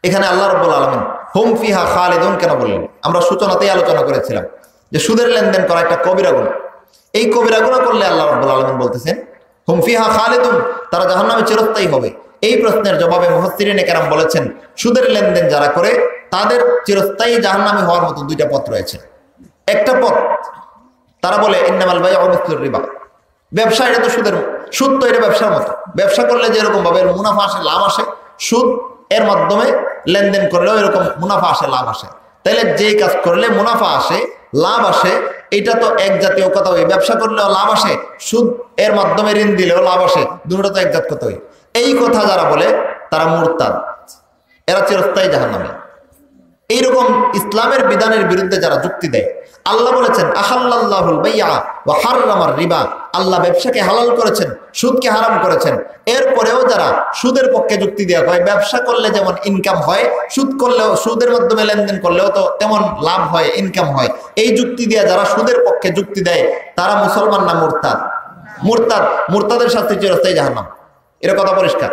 এখানে আল্লাহ রাব্বুল আলামিন হুম ফিহা খালিদুন কেন বললেন? আমরা সূচনাতেই আলোচনা করেছিলাম যে সুদের লেনদেন করা একটা কবিরা গুনাহ। এই কবিরা গুনাহ করলে আল্লাহ রাব্বুল আলামিন বলতেছেন হুম ফিহা খালিদুন, তারা জাহান্নামে চিরস্থায়ী হবে। এই প্রশ্নের জবাবে মুফাসসিরিনে কেরাম বলেছেন, সুদের লেনদেন যারা করে তাদের চিরস্থায়ী জাহান্নামী হওয়ার মতো দুইটা পথ রয়েছে। একটা পথ তারা বলে ইন্নামাল বাইউ মিসলুর রিবা, ব্যবসা এটা তো সুদ তো এটা ব্যবসার মতো। ব্যবসা করলে যে এরকম ভাবে মুনাফা আসে, লাভ আসে, সুদ এর মাধ্যমে লেনদেন করলেও এরকম মুনাফা আসে, লাভ আসে। তাইলে যে কাজ করলে মুনাফা আসে, লাভ আসে, এটা তো এক জাতীয় কথা। ওই ব্যবসা করলেও লাভ আসে, সুদ এর মাধ্যমে ঋণ দিলেও লাভ আসে, দুটো তো এক জাত কথা। এই কথা যারা বলে তারা মুরতাদ, এরা চিরস্থায়ী জাহান্নামী। এইরকম ইসলামের বিধানের বিরুদ্ধে যারা যুক্তি দেয়, আল্লাহ বলেছেন আহাল্লাল্লাহুল বাই'a ওয়া হাররামার রিবা, আল্লাহ ব্যবসাকে হালাল করেছেন, সুদকে হারাম করেছেন। এরপরেও যারা সুদের পক্ষে যুক্তি দেওয়া হয়, ব্যবসা করলে যেমন ইনকাম হয়, সুদ করলেও, সুদের মাধ্যমে লেনদেন করলেও তো তেমন লাভ হয়, ইনকাম হয়, এই যুক্তি দিয়ে যারা সুদের পক্ষে যুক্তি দেয় তারা মুসলমান না মুরতাদ? মুরতাদের শাস্তি চিরস্থায়ী জাহান্নাম। এর কথা পরিষ্কার।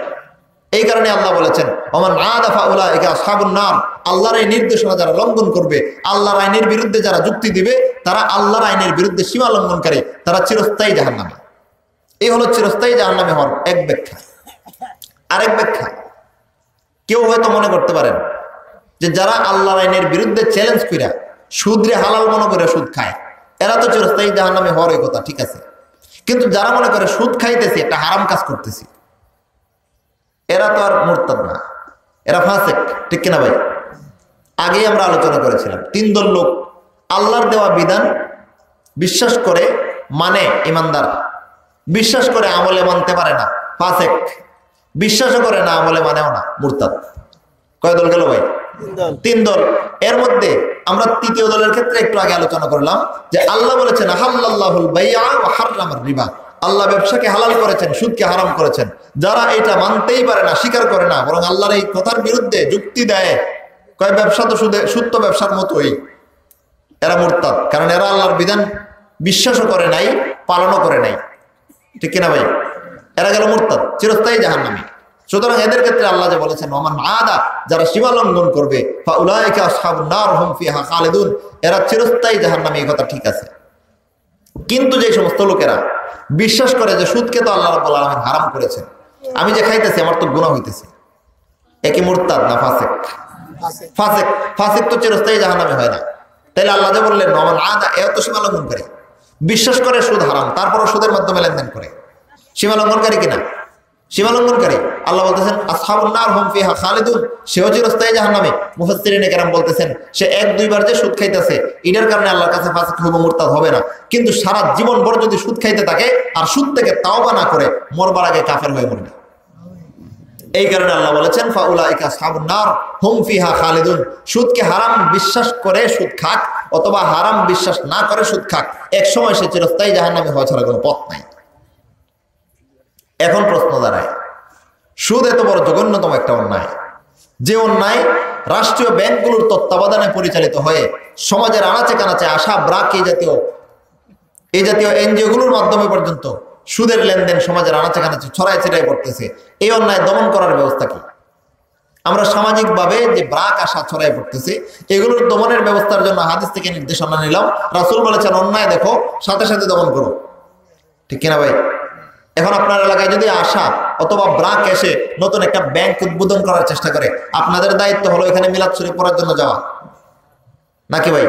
এই কারণে আল্লাহ বলেছেন ওমান আদা ফাউলাইকা আসহাবুন নার, আল্লাহর এই নির্দেশনা যারা লঙ্ঘন করবে, আল্লাহর আইনের বিরুদ্ধে যারা যুক্তি দিবে, তারা আল্লাহর আইনের বিরুদ্ধে সীমা লঙ্ঘনকারী, তারা চিরস্থায়ী জাহান্নামী। এই হলো চিরস্থায়ী জাহান্নামী হওয়ার এক ব্যাখ্যা। আরেক ব্যাখ্যা, কেউ হয়তো মনে করতে পারেন যে যারা আল্লাহর আইনের বিরুদ্ধে চ্যালেঞ্জ কইরা সুদরে হালাল মনে করে সুদ খায়, এরা তো চিরস্থায়ী জাহান্নামী হওয়ার এই কথা ঠিক আছে। কিন্তু যারা মনে করে সুদ খাইতেছি, একটা হারাম কাজ করতেছি, এরা তো আর মুরতাদ না, এরা ফাসিক। ঠিক কিনা ভাই? আগেই আমরা আলোচনা করেছিলাম, তিন দল লোক আল্লাহর দেওয়া বিধান বিশ্বাস করে, মানে ইমানদার, বিশ্বাস করে আমলে মানতে পারে না, ফাসেক, বিশ্বাসও করে না, আমলে মানেও না, মুরতাদ। কয় দল গেল ভাই? 3 দল। এর মধ্যে আমরা তৃতীয় দলের ক্ষেত্রে একটু আগে আলোচনা করলাম যে আল্লাহ বলেছেন হাল্লাল্লাহুল বাইআ ওয়া হাররামার রিবা, আল্লাহ ব্যবসাকে হালাল করেছেন, সুদকে হারাম করেছেন। যারা এটা মানতেই পারে না, স্বীকার করে না, বরং আল্লাহর এই কথার বিরুদ্ধে যুক্তি দেয়, কয় ব্যবসা তো সুদ তো ব্যবসার মতোই, এরা মুরতাদ। কারণ এরা আল্লাহর বিধান বিশ্বাসও করে নাই, পালনও করে নাই, ঠিক কিনা ভাই? এরা গেল মুরতাদ, চিরস্থায়ী জাহান্নামী। সুতরাং এদের ক্ষেত্রে আল্লাহ যে বলেছেন ওমান আদা, যারা সীমা লঙ্ঘন করবে ফাউলাইকা আসহাবুন নার হুম ফিহা খালিদুন, এরা চিরস্থায়ী জাহান্নামী। এই কথা ঠিক আছে, কিন্তু যে সমস্ত লোকেরা বিশ্বাস করে যে সুদকে তো আল্লাহ রাব্বুল আলামিন হারাম করেছেন, আমি যে খাইতেছি আমার তো গুনাহ হইতেছে, একই মুরতাদ না ফাসিক? ফাসিক, ফাসিক তো চিরস্থায়ী জাহান্নামী হয় না। তাইলে আল্লাহ যে বললেন ওমান আদা, এত সীমা লঙ্ঘন করে, বিশ্বাস করে সুদ হারাম, তারপরও সুদের মাধ্যমে লেনদেন করে, সীমা লঙ্ঘনকারী কিনা? সীমা লঙ্ঘনকারী। আল্লাহ বলতেছেন আসহাবুন নার হুম ফিহা খালিদুন, সেও চিরস্থায়ী জাহান্নামী। মুফাসসিরিনে কেরাম বলতেছেন সে 1-2 বার যে সুদ খাইতেছে এটার কারণে আল্লাহর কাছে ফাসিক হবে, মুরতাদ হবে না, কিন্তু সারা জীবন ভর যদি সুদ খাইতে থাকে আর সুদ থেকে তাওবা না করে মরবার আগে কাফের হয়ে মরবে। এই কারণে আল্লাহ বলেছেন ফাউলাইকা আসহাবুন নার হুম ফিহা খালিদুন। সুদকে হারাম বিশ্বাস করে সুদ খাক অথবা হারাম বিশ্বাস না করে সুদ খাক, এক সময় সে চিরস্থায়ী জাহান্নামী হওয়া ছাড়া কোনো পথ নাই। এখন প্রশ্ন দাঁড়ায়, সুদ এত বড় জঘন্যতম একটা অন্যায়, যে অন্যায় রাষ্ট্রীয় ব্যাংকগুলোর তত্ত্বাবধানে পরিচালিত হয়ে সমাজের আনাচে কানাচে আশা ব্রাক এই জাতীয় এনজিওগুলোর মাধ্যমে পর্যন্ত সুদের লেনদেন সমাজের আনাচে কানাচে ছড়ায় ছিটায় পড়তেছে। এই অন্যায় দমন করার ব্যবস্থা কি? আমরা সামাজিকভাবে যে ব্রাক আশা ছড়ায় পড়তেছে এগুলোর দমনের ব্যবস্থার জন্য হাদিস থেকে নির্দেশনা নিলাম। রাসূল বলেছেন অন্যায় দেখো সাথে সাথে দমন করো, ঠিক কিনা ভাই? এখন আপনার এলাকায় যদি আশা অথবা ব্রাক এসে নতুন একটা ব্যাংক উদ্বোধন করার চেষ্টা করে, আপনাদের দায়িত্ব হলো এখানে মিলাদ শরীফ পড়ার জন্য যাওয়া, নাকি ভাই?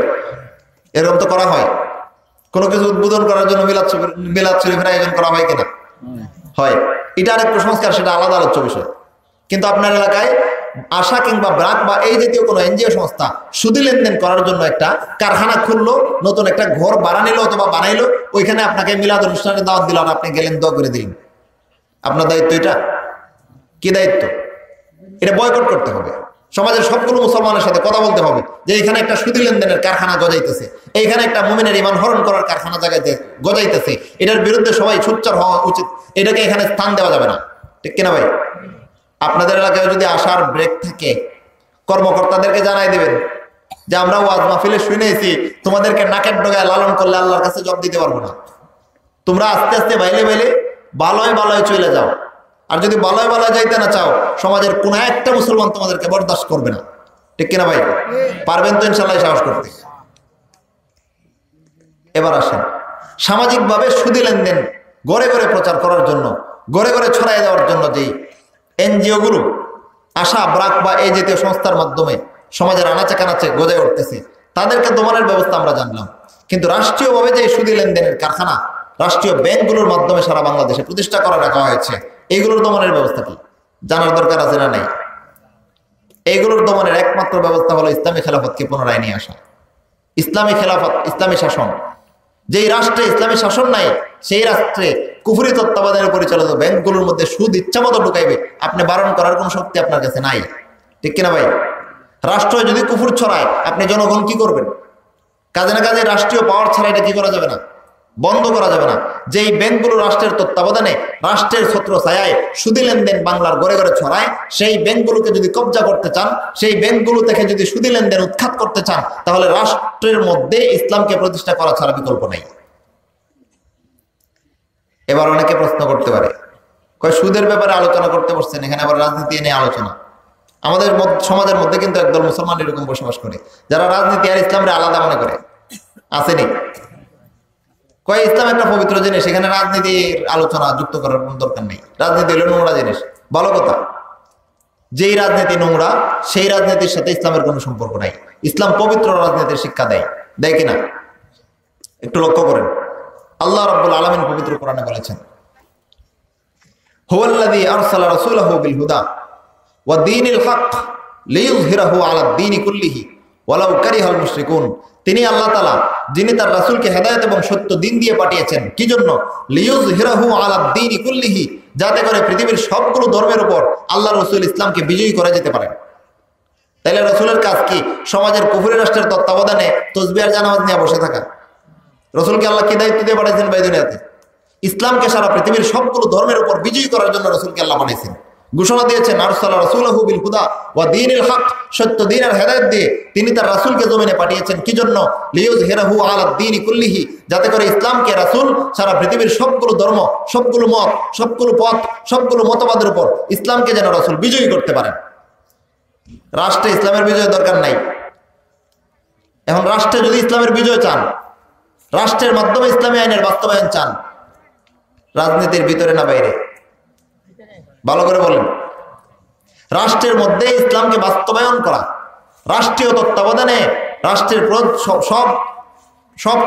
এরকম তো করা হয়, কোনো কিছু উদ্বোধন করার জন্য মিলাদ শরীফের আয়োজন করা হয় কিনা? হয়। এটা আরেক কুসংস্কার, সেটা আলাদা আলোচ্য বিষয়। কিন্তু আপনার এলাকায় আশা কিংবা ব্রাক বা এই জাতীয় কোনো এনজিও সংস্থা সুদী লেনদেন করার জন্য একটা কারখানা খুললো, নতুন একটা ঘর ভাড়া নিল অথবা বানাইলো, ওইখানে আপনাকে মিলাদ অনুষ্ঠানে দাওয়াত দিল আর আপনি গেলেন, দোয়া করে দিলেন। আপনার দায়িত্ব এটা? কি দায়িত্ব? এটা বয়কট করতে হবে। সমাজের সবগুলো মুসলমানের সাথে কথা বলতে হবে যে এখানে একটা সুদী লেনদেনের কারখানা গজাইতেছে, এইখানে একটা মুমিনের ঈমান হরণ করার কারখানা জায়গাতে গজাইতেছে, এটার বিরুদ্ধে সবাই সোচ্চার হওয়া উচিত, এটাকে এখানে স্থান দেওয়া যাবে না, ঠিক কিনা ভাই? আপনাদের এলাকায় যদি আসার ব্রেক থাকে কর্মকর্তাদেরকে জানাই দেবেন যে আমরা ওয়াজ মাহফিলে শুনেছি তোমাদেরকে নাকের ডগায় লালন করলে আল্লাহর কাছে জবাব দিতে পারবো না, তোমরা আস্তে আস্তে বাইলে বাইলে ভালোয় ভালোয় চলে যাও। আর যদি ভালোয় ভালোয় যাইতে না চাও, সমাজের কোন একটা মুসলমান তোমাদেরকে বরদাস্ত করবে না, ঠিক কিনা ভাই? পারবেন তো ইনশাল্লাহ সাহস করতে? এবার আসেন সামাজিকভাবে সুদী লেনদেন ঘরে ঘরে প্রচার করার জন্য, ঘরে ঘরে ছড়াই দেওয়ার জন্য যেই এনজিওগুলো আশা ব্রাক বা এই জাতীয় সংস্থার মাধ্যমে সমাজের আনাচে কানাচে গজায় উঠতেছে, তাদেরকে দমনের ব্যবস্থা আমরা জানলাম। কিন্তু রাষ্ট্রীয়ভাবে যে সুদী লেনদেনের কারখানা রাষ্ট্রীয় ব্যাংকগুলোর মাধ্যমে সারা বাংলাদেশে প্রতিষ্ঠা করে রাখা হয়েছে, এইগুলোর দমনের ব্যবস্থা কি জানার দরকার আছে না নাই? এইগুলোর দমনের একমাত্র ব্যবস্থা হলো ইসলামী খেলাফতকে পুনরায় নিয়ে আসা। ইসলামী খেলাফত, ইসলামী শাসন। যেই রাষ্ট্রে ইসলামী শাসন নাই, সেই রাষ্ট্রে কুফরি তত্ত্বাবধানে পরিচালিত ব্যাংকগুলোর মধ্যে সুদ ইচ্ছা মতো ঢুকাইবে, আপনি বারণ করার কোন শক্তি আপনার কাছে নাই, ঠিক কিনা ভাই? রাষ্ট্র যদি কুফর ছড়ায়, আপনি জনগণ কি করবেন? কাজে না কাজে রাষ্ট্রীয় পাওয়ার ছাড়া এটা কি করা যাবে না, বন্ধ করা যাবে না। যেই ব্যাংকগুলো রাষ্ট্রের তত্ত্বাবধানে রাষ্ট্রের ছত্র ছায়ায় সুদী লেনদেন বাংলার ঘরে ঘরে ছড়ায়, সেই ব্যাংকগুলোকে যদি কবজা করতে চান, সেই ব্যাংকগুলো থেকে যদি সুদী লেনদেন উৎখাত করতে চান, তাহলে রাষ্ট্রের মধ্যে ইসলামকে প্রতিষ্ঠা করা ছাড়া বিকল্প নেই। এবার অনেকে প্রশ্ন করতে পারে, কয় সুদের ব্যাপারে আলোচনা করতে বসছেন, এখানে আবার রাজনীতি নিয়ে আলোচনা। আমাদের সমাজের মধ্যে কিন্তু একদল মুসলমান এরকম বসবাস করে যারা রাজনীতি আর ইসলামকে আলাদা মনে করে, আসেনি? কয় ইসলাম একটা পবিত্র জিনিস, এখানে রাজনীতির আলোচনা যুক্ত করার কোন দরকার নেই, রাজনীতি হলো নোংরা জিনিস। ভালো কথা, যেই রাজনীতি নোংরা সেই রাজনীতির সাথে ইসলামের কোনো সম্পর্ক নাই। ইসলাম পবিত্র রাজনীতির শিক্ষা দেয় কিনা একটু লক্ষ্য করেন। আল্লাহ রাব্বুল আলামিন পবিত্র কোরআনে বলেছেন, হুয়াল্লাযী আরসালা রাসূলাহু বিল হুদা ওয়া দীনিল হক লিইয়ুযহিরাহু আলা দ্বীনি কুল্লিহি ওয়ালাউ কারিহাল মুশরিকুন। তিনি আল্লাহ তাআলা যিনি তার রাসূলকে হেদায়েত এবং সত্য দিন দিয়ে পাঠিয়েছেন, কি জন্য? লিইয়ুযহিরাহু আলাদ দীনি কুল্লিহি, যাতে করে পৃথিবীর সবগুলো ধর্মের উপর আল্লাহ রাসূল ইসলামকে বিজয়ী করে যেতে পারেন। তাহলে রাসূলের কাজ কি? সমাজের কুফরি রাষ্ট্রের তত্ত্বাবধানে তাসবিহ আর জানাজ নিয়ে বসে থাকা? রাসূলকে আল্লাহ কি দায়িত্ব দিয়ে পাঠিয়েছেন ভাই দুনিয়াতে? ইসলামকে সারা পৃথিবীর সবগুলো ধর্মের উপর বিজয়ী করার জন্য রাসূলকে আল্লাহ বানিয়েছেন। ঘোষণা দিয়েছেন আরসালা রাসূলাহু বিল হুদা ওয়া দীনিল হক, সত্য দিন আর হেদায়েত দিয়ে তিনি তার রাসূলকে জমিনে পাঠিয়েছেন। কি জন্য? লিইয়ুযহিরাহু আলাদ দীনি কুল্লিহি, যাতে করে ইসলামকে রাসূল সারা পৃথিবীর সবগুলো ধর্ম, সবগুলো মত, সবগুলো পথ, সবগুলো মতবাদের উপর ইসলামকে যেন রাসূল বিজয়ী করতে পারেন। রাষ্ট্রে ইসলামের বিজয়ের দরকার নাই। এখন রাষ্ট্রে যদি ইসলামের বিজয় চান, রাষ্ট্রের মাধ্যমে ইসলামী আইনের বাস্তবায়ন চান, রাজনীতির ভিতরে না বাইরে? ভালো করে বলেন। রাষ্ট্রের মধ্যে ইসলামকে বাস্তবায়ন করা, রাষ্ট্রীয় তত্ত্বাবধানে রাষ্ট্রের সব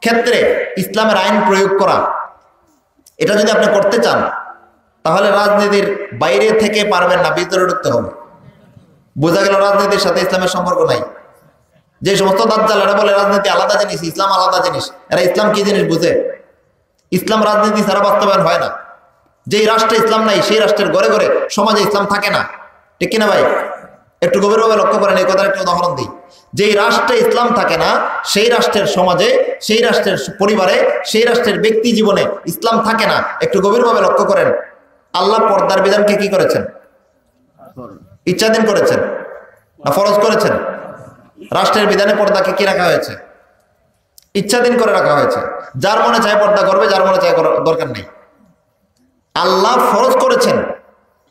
ক্ষেত্রে ইসলামের আইন প্রয়োগ করা, এটা যদি আপনি করতে চান তাহলে রাজনীতির বাইরে থেকে পারবেন না, ভিতরে ঢুকতে হবে। বোঝা গেল রাজনীতির সাথে ইসলামের সম্পর্ক নাই। যে সমস্ত দাজ্জাল এরা বলে রাজনীতি আলাদা জিনিস, ইসলাম আলাদা জিনিস, এরা ইসলাম কি জিনিস বুঝে? ইসলাম রাজনীতি ছাড়া বাস্তবায়ন হয় না। যেই রাষ্ট্রে ইসলাম নাই সেই রাষ্ট্রের ঘরে ঘরে সমাজে ইসলাম থাকে না, ঠিক কিনা ভাই? একটু গভীরভাবে লক্ষ্য করেন, এই কথার একটা উদাহরণ দিই। যেই রাষ্ট্রে ইসলাম থাকে না সেই রাষ্ট্রের সমাজে, সেই রাষ্ট্রের পরিবারে, সেই রাষ্ট্রের ব্যক্তি জীবনে ইসলাম থাকে না। একটু গভীরভাবে লক্ষ্য করেন। আল্লাহ পর্দার বিধানকে কি করেছেন? ইচ্ছাধীন করেছেন না ফরজ করেছেন? রাষ্ট্রের বিধানে পর্দাকে কি রাখা হয়েছে? ইচ্ছাধীন করে রাখা হয়েছে। যার মনে চায় পর্দা করবে, যার মনে চায় দরকার নেই। আল্লাহ ফরজ করেছেন,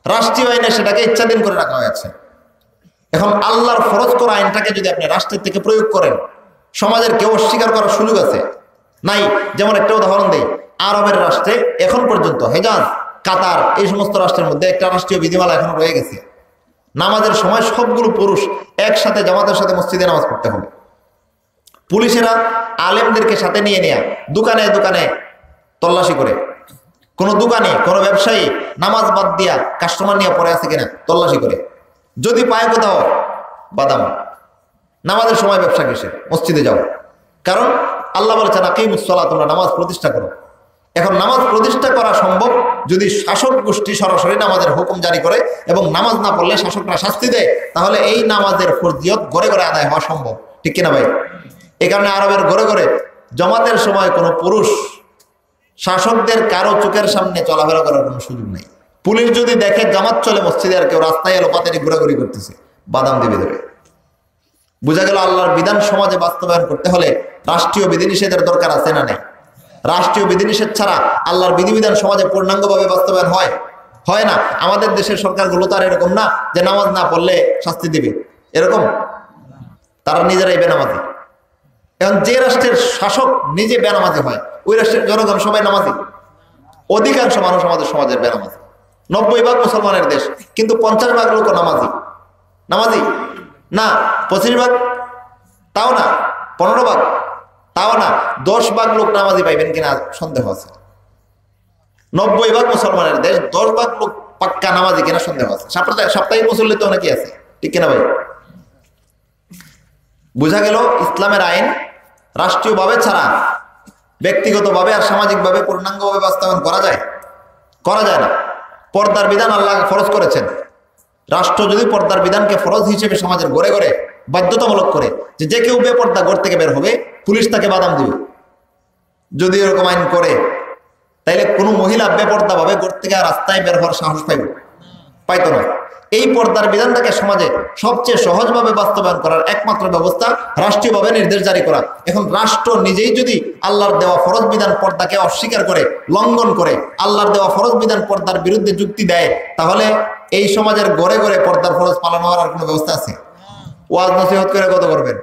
রাষ্ট্রীয় আইনে সেটাকে ইচ্ছাধীন করে রাখা হয়েছে। এখন আল্লাহর ফরজ করা আইনটাকে যদি আপনি রাষ্ট্রের থেকে প্রয়োগ করেন, সমাজের কেউ অস্বীকার করার সুযোগ আছে? নাই। যেমন একটা উদাহরণ দেই, আরবের রাষ্ট্রে এখন পর্যন্ত হেজাজ, কাতার, এই সমস্ত রাষ্ট্রের মধ্যে একটা রাষ্ট্রীয় বিধিমালা এখনো রয়ে গেছে। নামাজের সময় সবগুলো পুরুষ একসাথে জামাতের সাথে মসজিদে নামাজ পড়তে হবে। পুলিশেরা আলেমদেরকে সাথে নিয়ে নেয়া দোকানে দোকানে তল্লাশি করে, কোনো দোকানে কোনো ব্যবসায়ী নামাজ বাদ দিয়া কাস্টমার নিয়ে পড়ে আছে কিনা তল্লাশি করে। যদি পায় কোথাও বাদাম, নামাজের সময় ব্যবসা কিসের? মসজিদে যাও। কারণ আল্লাহ বলেছেন আকিমুস সালাত, তোমরা নামাজ প্রতিষ্ঠা করো। এখন নামাজ প্রতিষ্ঠা করা সম্ভব যদি শাসক গোষ্ঠী সরাসরি নামাজের হুকুম জারি করে এবং নামাজ না পড়লে শাসকরা শাস্তি দেয়, তাহলে এই নামাজের ফরজিয়ত ঘরে ঘরে আদায় হওয়া সম্ভব, ঠিক কিনা ভাই? এই কারণে আরবের ঘরে ঘরে জমাতের সময় কোনো পুরুষ শাসকদের কারো চোখের সামনে চলাফেরা করার কোনো সুযোগ নেই। পুলিশ যদি দেখে জামাত চলে মসজিদে আর কেউ রাস্তায় এলো পাতারি ঘোরাঘুরি করতেছে, বাদাম দিবে দেবে। বোঝা গেল আল্লাহর বিধান সমাজে বাস্তবায়ন করতে হলে রাষ্ট্রীয় বিধিনিষেধের দরকার আছে না নেই? রাষ্ট্রীয় বিধিনিষেধ ছাড়া আল্লাহর বিধিবিধান সমাজে পূর্ণাঙ্গভাবে বাস্তবায়ন হয় না। আমাদের দেশের সরকারগুলো তো আর এরকম না যে নামাজ না পড়লে শাস্তি দিবে, এরকম। তারা নিজেরাই বেনামাজি। এখন যে রাষ্ট্রের শাসক নিজে বেনামাজি হয়, ওই রাষ্ট্রের জনগণ সবাই নামাজি। অধিকাংশ মানুষ আমাদের সমাজের বেনামাজি। 90% মুসলমানের দেশ, কিন্তু 50% লোক নামাজি না, 25% তাও না, 15% তাও না, 10% লোক নামাজি পাইবেন কিনা সন্দেহ আছে। 90% মুসলমানের দেশ, 10% লোক পাক্কা নামাজি কিনা সন্দেহ আছে। সাপ্তাহিক মুসল্লি তো অনেকেই আছে, ঠিক কিনা ভাই? বোঝা গেল ইসলামের আইন রাষ্ট্রীয়ভাবে ছাড়া ব্যক্তিগতভাবে আর সামাজিকভাবে পূর্ণাঙ্গভাবে বাস্তবায়ন করা যায় না। পর্দার বিধান আল্লাহ ফরজ করেছেন। রাষ্ট্র যদি পর্দার বিধানকে ফরজ হিসেবে সমাজের ঘরে ঘরে বাধ্যতামূলক করে যে কেউ বেপর্দা ঘর থেকে বের হবে পুলিশ তাকে বাদাম দিবে, যদি এরকম আইন করে, তাইলে কোনো মহিলা বেপর্দা ভাবে ঘর থেকে রাস্তায় বের হওয়ার সাহস পাইতো না। এই পর্দার বিধানটাকে সমাজে সবচেয়ে সহজভাবে বাস্তবায়ন করার একমাত্র ব্যবস্থা রাষ্ট্রীয়ভাবে নির্দেশ জারি করা। এখন রাষ্ট্র নিজেই যদি আল্লাহর দেওয়া ফরজ বিধান পর্দাকে অস্বীকার করে, লঙ্ঘন করে, আল্লাহর দেওয়া ফরজ বিধান পর্দার বিরুদ্ধে যুক্তি দেয়, তাহলে এই সমাজের ঘরে ঘরে পর্দার ফরজ পালন হওয়ার আর কোনো ব্যবস্থা আছে? ওয়াজ নসিহত করে কত করবেন?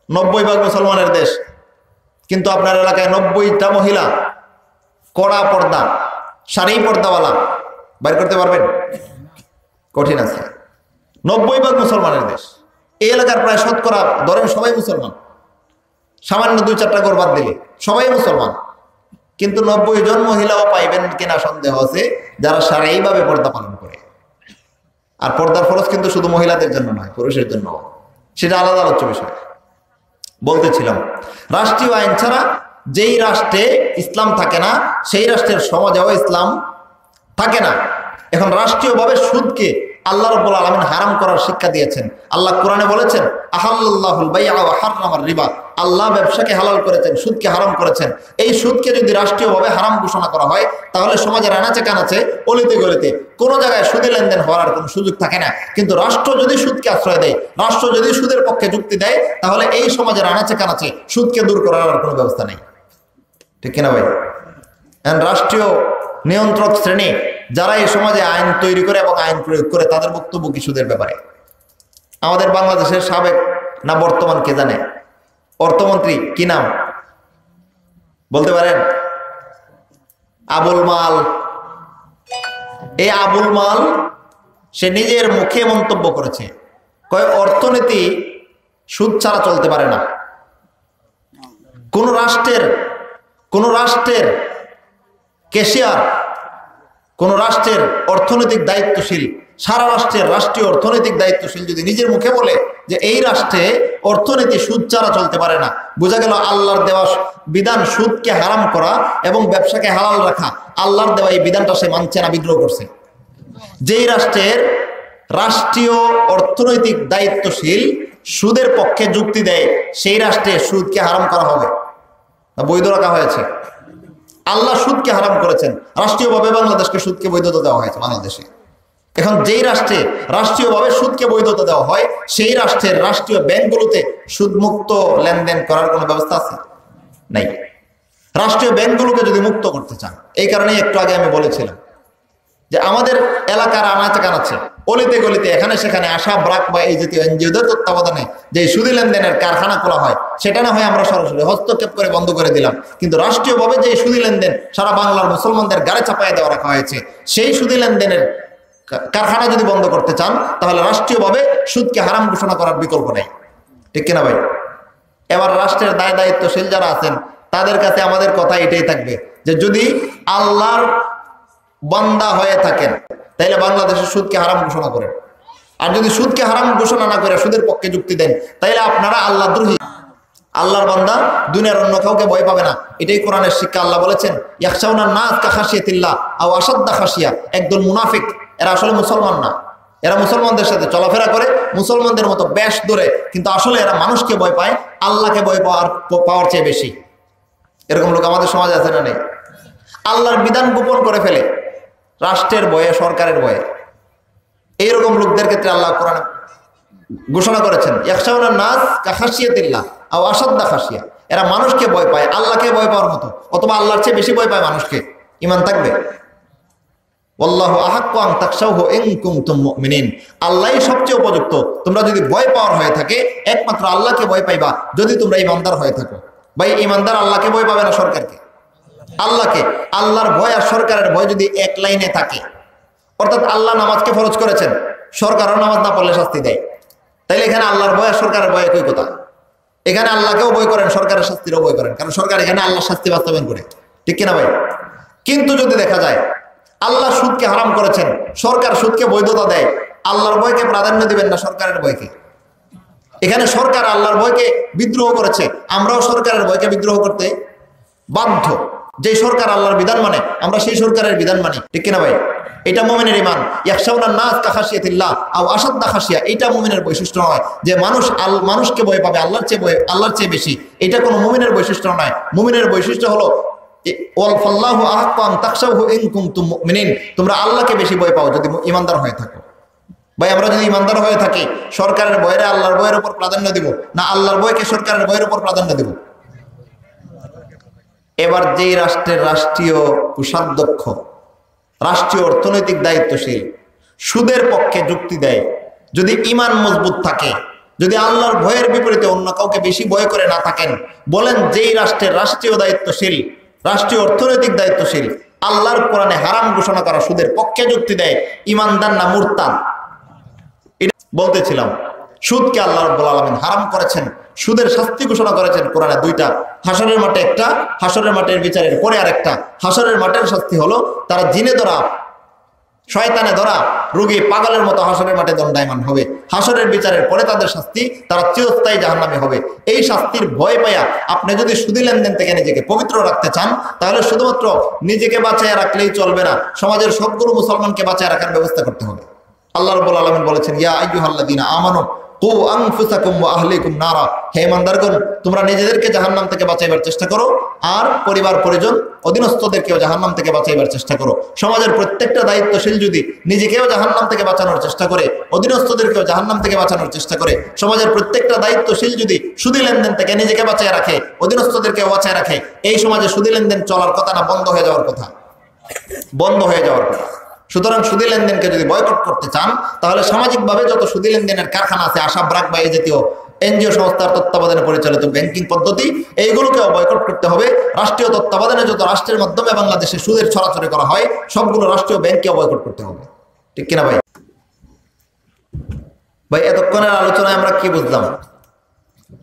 90% মুসলমানের দেশ, কিন্তু আপনার এলাকায় 90টা মহিলা কড়া পর্দা, সারি পর্দাওয়ালা বাইর করতে পারবেন? কঠিন আছে। 90% মুসলমানের দেশ। এই এলাকার প্রায় শতকরা ধরেন সবাই মুসলমান, সামান্য 2-4টা ঘর বাদ দিলে সবাই মুসলমান, কিন্তু 90 জন মহিলাও পাইবেন কিনা সন্দেহ আছে যারা সারাইভাবে পর্দা পালন করে। আর পর্দার ফরজ কিন্তু শুধু মহিলাদের জন্য নয়, পুরুষের জন্য। সেটা আলাদা আলোচ্য বিষয়। বলতেছিলাম রাষ্ট্রীয় আইন ছাড়া যেই রাষ্ট্রে ইসলাম থাকে না সেই রাষ্ট্রের সমাজেও ইসলাম থাকে না। এখন রাষ্ট্রীয়ভাবে সুদকে আল্লাহ রাব্বুল আলামিন হারাম করার শিক্ষা দিয়েছেন। আল্লাহ কোরআনে বলেছেন আহাল্লাল্লাহুল বাই'a ওয়া হাররামার রিবা, আল্লাহ ব্যবসাকে হালাল করেছেন, সুদকে হারাম করেছেন। এই সুদকে যদি রাষ্ট্রীয়ভাবে হারাম ঘোষণা করা হয় তাহলে সমাজের আনাচে কানাচে অলিতে গলিতে কোনো জায়গায় সুদে লেনদেন হওয়ার কোনো সুযোগ থাকে না। কিন্তু রাষ্ট্র যদি সুদকে আশ্রয় দেয়, রাষ্ট্র যদি সুদের পক্ষে যুক্তি দেয়, তাহলে এই সমাজের আনাচে কানাচে সুদকে দূর করার আর কোনো ব্যবস্থা নেই। ঠিক কিনা ভাই? রাষ্ট্রীয় নিয়ন্ত্রক শ্রেণী যারা এই সমাজে আইন তৈরি করে এবং আইন প্রয়োগ করে, তাদের বক্তব্য কি সুদের ব্যাপারে? আমাদের বাংলাদেশের সাবেক না বর্তমান কে জানে? অর্থমন্ত্রী কি নাম বলতে পারেন? আবুল মাল। এই আবুল মাল সে নিজের মুখে মন্তব্য করেছে, কয় অর্থনীতি সুদ ছাড়া চলতে পারে না। কোন রাষ্ট্রের ক্যাশিয়ার, কোন রাষ্ট্রের অর্থনৈতিক দায়িত্বশীল, সারা রাষ্ট্রের রাষ্ট্রীয় অর্থনৈতিক দায়িত্বশীল যদি নিজের মুখে বলে যে এই রাষ্ট্রে অর্থনীতি সুদ ছাড়া চলতে পারে না, বোঝা গেল আল্লাহর দেওয়া বিধান সুদকে হারাম করা এবং ব্যবসাকে হালাল রাখা, আল্লাহর দেওয়া এই বিধানটা সে মানছে না, বিদ্রোহ করছে। যেই রাষ্ট্রের রাষ্ট্রীয় অর্থনৈতিক দায়িত্বশীল সুদের পক্ষে যুক্তি দেয়, সেই রাষ্ট্রে সুদকে হারাম করা হবে না বৈধ রাখা হয়েছে? আল্লাহ সুদকে হারাম করেছেন, রাষ্ট্রীয়ভাবে বাংলাদেশকে সুদকে বৈধতা দেওয়া হয়েছে বাংলাদেশে। এখন যেই রাষ্ট্রে রাষ্ট্রীয়ভাবে সুদকে বৈধতা দেওয়া হয়, সেই রাষ্ট্রের রাষ্ট্রীয় ব্যাংকগুলোতে সুদমুক্ত লেনদেন করার কোনো ব্যবস্থা আছে? নাই। রাষ্ট্রীয় ব্যাংকগুলোকে যদি মুক্ত করতে চান, এই কারণেই একটু আগে আমি বলেছিলাম যে আমাদের এলাকার আনাচে কানাচে অলিতে গলিতে এখানে সেখানে আশা ব্রাক বা এই জাতীয় এনজিওদের তত্ত্বাবধানে যে সুদী লেনদেনের কারখানা খোলা হয়, সেটা না হয় আমরা সরাসরি হস্তক্ষেপ করে বন্ধ করে দিলাম, কিন্তু রাষ্ট্রীয়ভাবে যে সুদী লেনদেন সারা বাংলার মুসলমানদের গাড়ে চাপায় দেওয়া রাখা হয়েছে, সেই সুদী লেনদেনের কারখানা যদি বন্ধ করতে চান তাহলে রাষ্ট্রীয়ভাবে সুদকে হারাম ঘোষণা করার বিকল্প নেই। ঠিক কিনা ভাই? এবার রাষ্ট্রের দায় দায়িত্বশীল যারা আছেন তাদের কাছে আমাদের কথা এটাই থাকবে যে যদি আল্লাহর বান্দা হয়ে থাকেন তাইলে বাংলাদেশের সুদকে হারাম ঘোষণা করেন, আর যদি সুদকে হারাম ঘোষণা না করে সুদের পক্ষে যুক্তি দেন তাইলে আপনারা আল্লাহ দ্রোহী। আল্লাহর বান্দা দুনিয়ার অন্য কাউকে ভয় পাবে না, এটাই কোরআনের শিক্ষা। আল্লাহ বলেছেন ইয়াখশাউনান নাস কাখাশিয়াতিল্লাহ আও আসাদ্দা খাশিয়া। একদল মুনাফিক, এরা আসলে মুসলমান না, এরা মুসলমানদের সাথে চলাফেরা করে, মুসলমানদের মতো বেশ ধরে, কিন্তু আসলে এরা মানুষকে ভয় পায়, আল্লাহকে ভয় পাওয়ার চেয়ে বেশি। এরকম লোক আমাদের সমাজে আছে না নেই? আল্লাহর বিধান গোপন করে ফেলে রাষ্ট্রের ভয়ে, সরকারের ভয়ে। এইরকম লোকদের ক্ষেত্রে আল্লাহ কোরআনে ঘোষণা করেছেন ইয়াখশাউনান নাস কাখাশিয়াতিল্লাহ আও আসাদ্দা খাশিয়া। এরা মানুষকে ভয় পায় আল্লাহকে ভয় পাওয়ার মতো, অথবা আল্লাহর চেয়ে বেশি ভয় পায় মানুষকে। ঈমান থাকবে? ওয়াল্লাহু আহাক্কু আন তাখশাউহু ইন কুনতুম মুমিনিন। আল্লাহই সবচেয়ে উপযুক্ত, তোমরা যদি ভয় পাওয়ার হয়ে থাকে একমাত্র আল্লাহকে ভয় পাইবা যদি তোমরা ঈমানদার হয়ে থাকো। ভাই ঈমানদার আল্লাহকে ভয় পাবে না সরকারকে? আল্লাহকে। আল্লাহর ভয় আর সরকারের ভয় যদি এক লাইনে থাকে, অর্থাৎ আল্লাহ নামাজকে ফরজ করেছেন, সরকারও নামাজ না পড়লে শাস্তি দেয়, তাইলে এখানে আল্লাহর ভয় আর সরকারের ভয় একই কথা। এখানে আল্লাহকেও ভয় করেন, সরকারের শাস্তিরও ভয় করেন, কারণ সরকার এখানে আল্লাহর শাস্তি বাস্তবায়ন করে। ঠিক কিনা ভাই? কিন্তু যদি দেখা যায় আল্লাহ সুদকে হারাম করেছেন, সরকার সুদকে বৈধতা দেয়, আল্লাহর ভয়কে প্রাধান্য দিবেন না সরকারের ভয়কে? এখানে সরকার আল্লাহর ভয়কে বিদ্রোহ করেছে, আমরাও সরকারের ভয়কে বিদ্রোহ করতে বাধ্য। যে সরকার আল্লাহর বিধান মানে আমরা সেই সরকারের বিধান মানি। ঠিক কিনা ভাই? এটা মুমিনের ঈমান। ইয়াখশাউনান নাস কাখাশিয়াতিল্লাহ আও আসাদ্দা খাশিয়া, এটা মুমিনের বৈশিষ্ট্য নয় যে মানুষকে ভয় পাবে আল্লাহর চেয়ে বেশি। এটা কোনো মুমিনের বৈশিষ্ট্য নয়। মুমিনের বৈশিষ্ট্য হলো ওয়াল্লাহু আহাক্কু আন তাখশাউহু ইন কুনতুম মুমিনিন। তোমরা আল্লাহকে বেশি ভয় পাও যদি ঈমানদার হয়ে থাকো। ভাই আমরা যদি ঈমানদার হয়ে থাকি সরকারের ভয়ে আল্লাহর ভয়ের উপর প্রাধান্য দিব না আল্লাহর ভয়কে সরকারের ভয়ের উপর প্রাধান্য দিব? এবার যেই রাষ্ট্রের রাষ্ট্রীয় কোষাধ্যক্ষ, রাষ্ট্রীয় অর্থনৈতিক দায়িত্বশীল সুদের পক্ষে যুক্তি দেয়, যদি ঈমান মজবুত থাকে, যদি আল্লাহর ভয়ের বিপরীতে অন্য কাউকে বেশি ভয় করে না থাকেন, বলেন যেই রাষ্ট্রের রাষ্ট্রীয় দায়িত্বশীল, রাষ্ট্রীয় অর্থনৈতিক দায়িত্বশীল আল্লাহর কোরআনে হারাম ঘোষণা করা সুদের পক্ষে যুক্তি দেয়, ঈমানদার না মুরতাদ? এটা বলতেছিলাম। সুদকে আল্লাহ রাব্বুল আলামিন হারাম করেছেন, সুদের শাস্তি ঘোষণা করেছেন কোরআনে দুইটা। হাসরের মাঠে একটা, হাসরের মাঠের বিচারের পরে আরেকটা। হাসরের মাঠের শাস্তি হলো তারা জিনে ধরা শয়তানে ধরা রোগী পাগলের মতো হাসরের মাঠে দণ্ডায়মান হবে। হাসরের বিচারের পরে তাদের শাস্তি, তারা চিরস্থায়ী জাহান্নামী হবে। এই শাস্তির ভয় পাইয়া আপনি যদি সুদী লেনদেন থেকে নিজেকে পবিত্র রাখতে চান, তাহলে শুধুমাত্র নিজেকে বাঁচায় রাখলেই চলবে না, সমাজের সবগুলো মুসলমানকে বাঁচায় রাখার ব্যবস্থা করতে হবে। আল্লাহ রাব্বুল আলামিন বলেছেন, ইয়া আইয়ুহাল্লাযীনা আমানু কু আনফুসাকুম ওয়া আহলিকুম নারা, হে ঈমানদারগণ, তোমরা নিজেদেরকে জাহান্নাম থেকে বাঁচাইবার চেষ্টা করো আর পরিবার পরিজন অধীনস্থদেরকেও জাহান্নাম থেকে বাঁচাইবার চেষ্টা করো। সমাজের প্রত্যেকটা দায়িত্বশীল যদি নিজেকেও জাহান্নাম থেকে বাঁচানোর চেষ্টা করে, অধীনস্থদেরকেও জাহান্নাম থেকে বাঁচানোর চেষ্টা করে, সমাজের প্রত্যেকটা দায়িত্বশীল যদি সুদী লেনদেন থেকে নিজেকে বাঁচায় রাখে, অধীনস্থদেরকেও বাঁচায় রাখে, এই সমাজে সুদী লেনদেন চলার কথা না, বন্ধ হয়ে যাওয়ার কথা, বন্ধ হয়ে যাওয়ার কথা। সুতরাং সুদী লেনদেনকে যদি বয়কট করতে চান, তাহলে সামাজিকভাবে যত সুদী লেনদেনের কারখানা আছে, আশা ব্রাক বা এই জাতীয় এনজিও সংস্থার তত্ত্বাবধানে পরিচালিত ব্যাংকিং পদ্ধতি, এইগুলোকেও বয়কট করতে হবে। রাষ্ট্রীয় তত্ত্বাবধানে যত রাষ্ট্রের মাধ্যমে বাংলাদেশে সুদের ছড়াছড়ি করা হয়, সবগুলো রাষ্ট্রীয় ব্যাংককেও বয়কট করতে হবে। ঠিক কিনা ভাই? ভাই, এতক্ষণের আলোচনায় আমরা কি বুঝলাম?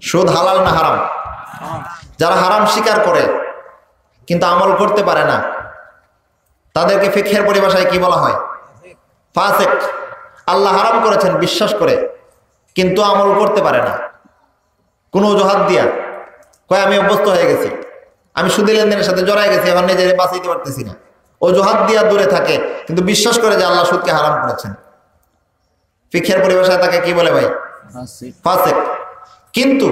সুদ হালাল না হারাম? যারা হারাম স্বীকার করে কিন্তু আমল করতে পারে না, তাদেরকে ফিকহের পরিভাষায় কি বলা হয়? ফাসিক। আল্লাহ হারাম করেছেন বিশ্বাস করে কিন্তু আমল করতে পারে না, কোনো অজুহাত দিয়া কয় আমি অভ্যস্ত হয়ে গেছি, আমি সুদী লেনদেনের সাথে জড়াই গেছি, এবার নিজের বাঁচাইতে পারতেছি না, অজুহাত দিয়া দূরে থাকে কিন্তু বিশ্বাস করে যে আল্লাহ সুদকে হারাম করেছেন। ফিকহের পরিভাষায় তাকে কি বলে ভাই? ফাসিক। কিন্তু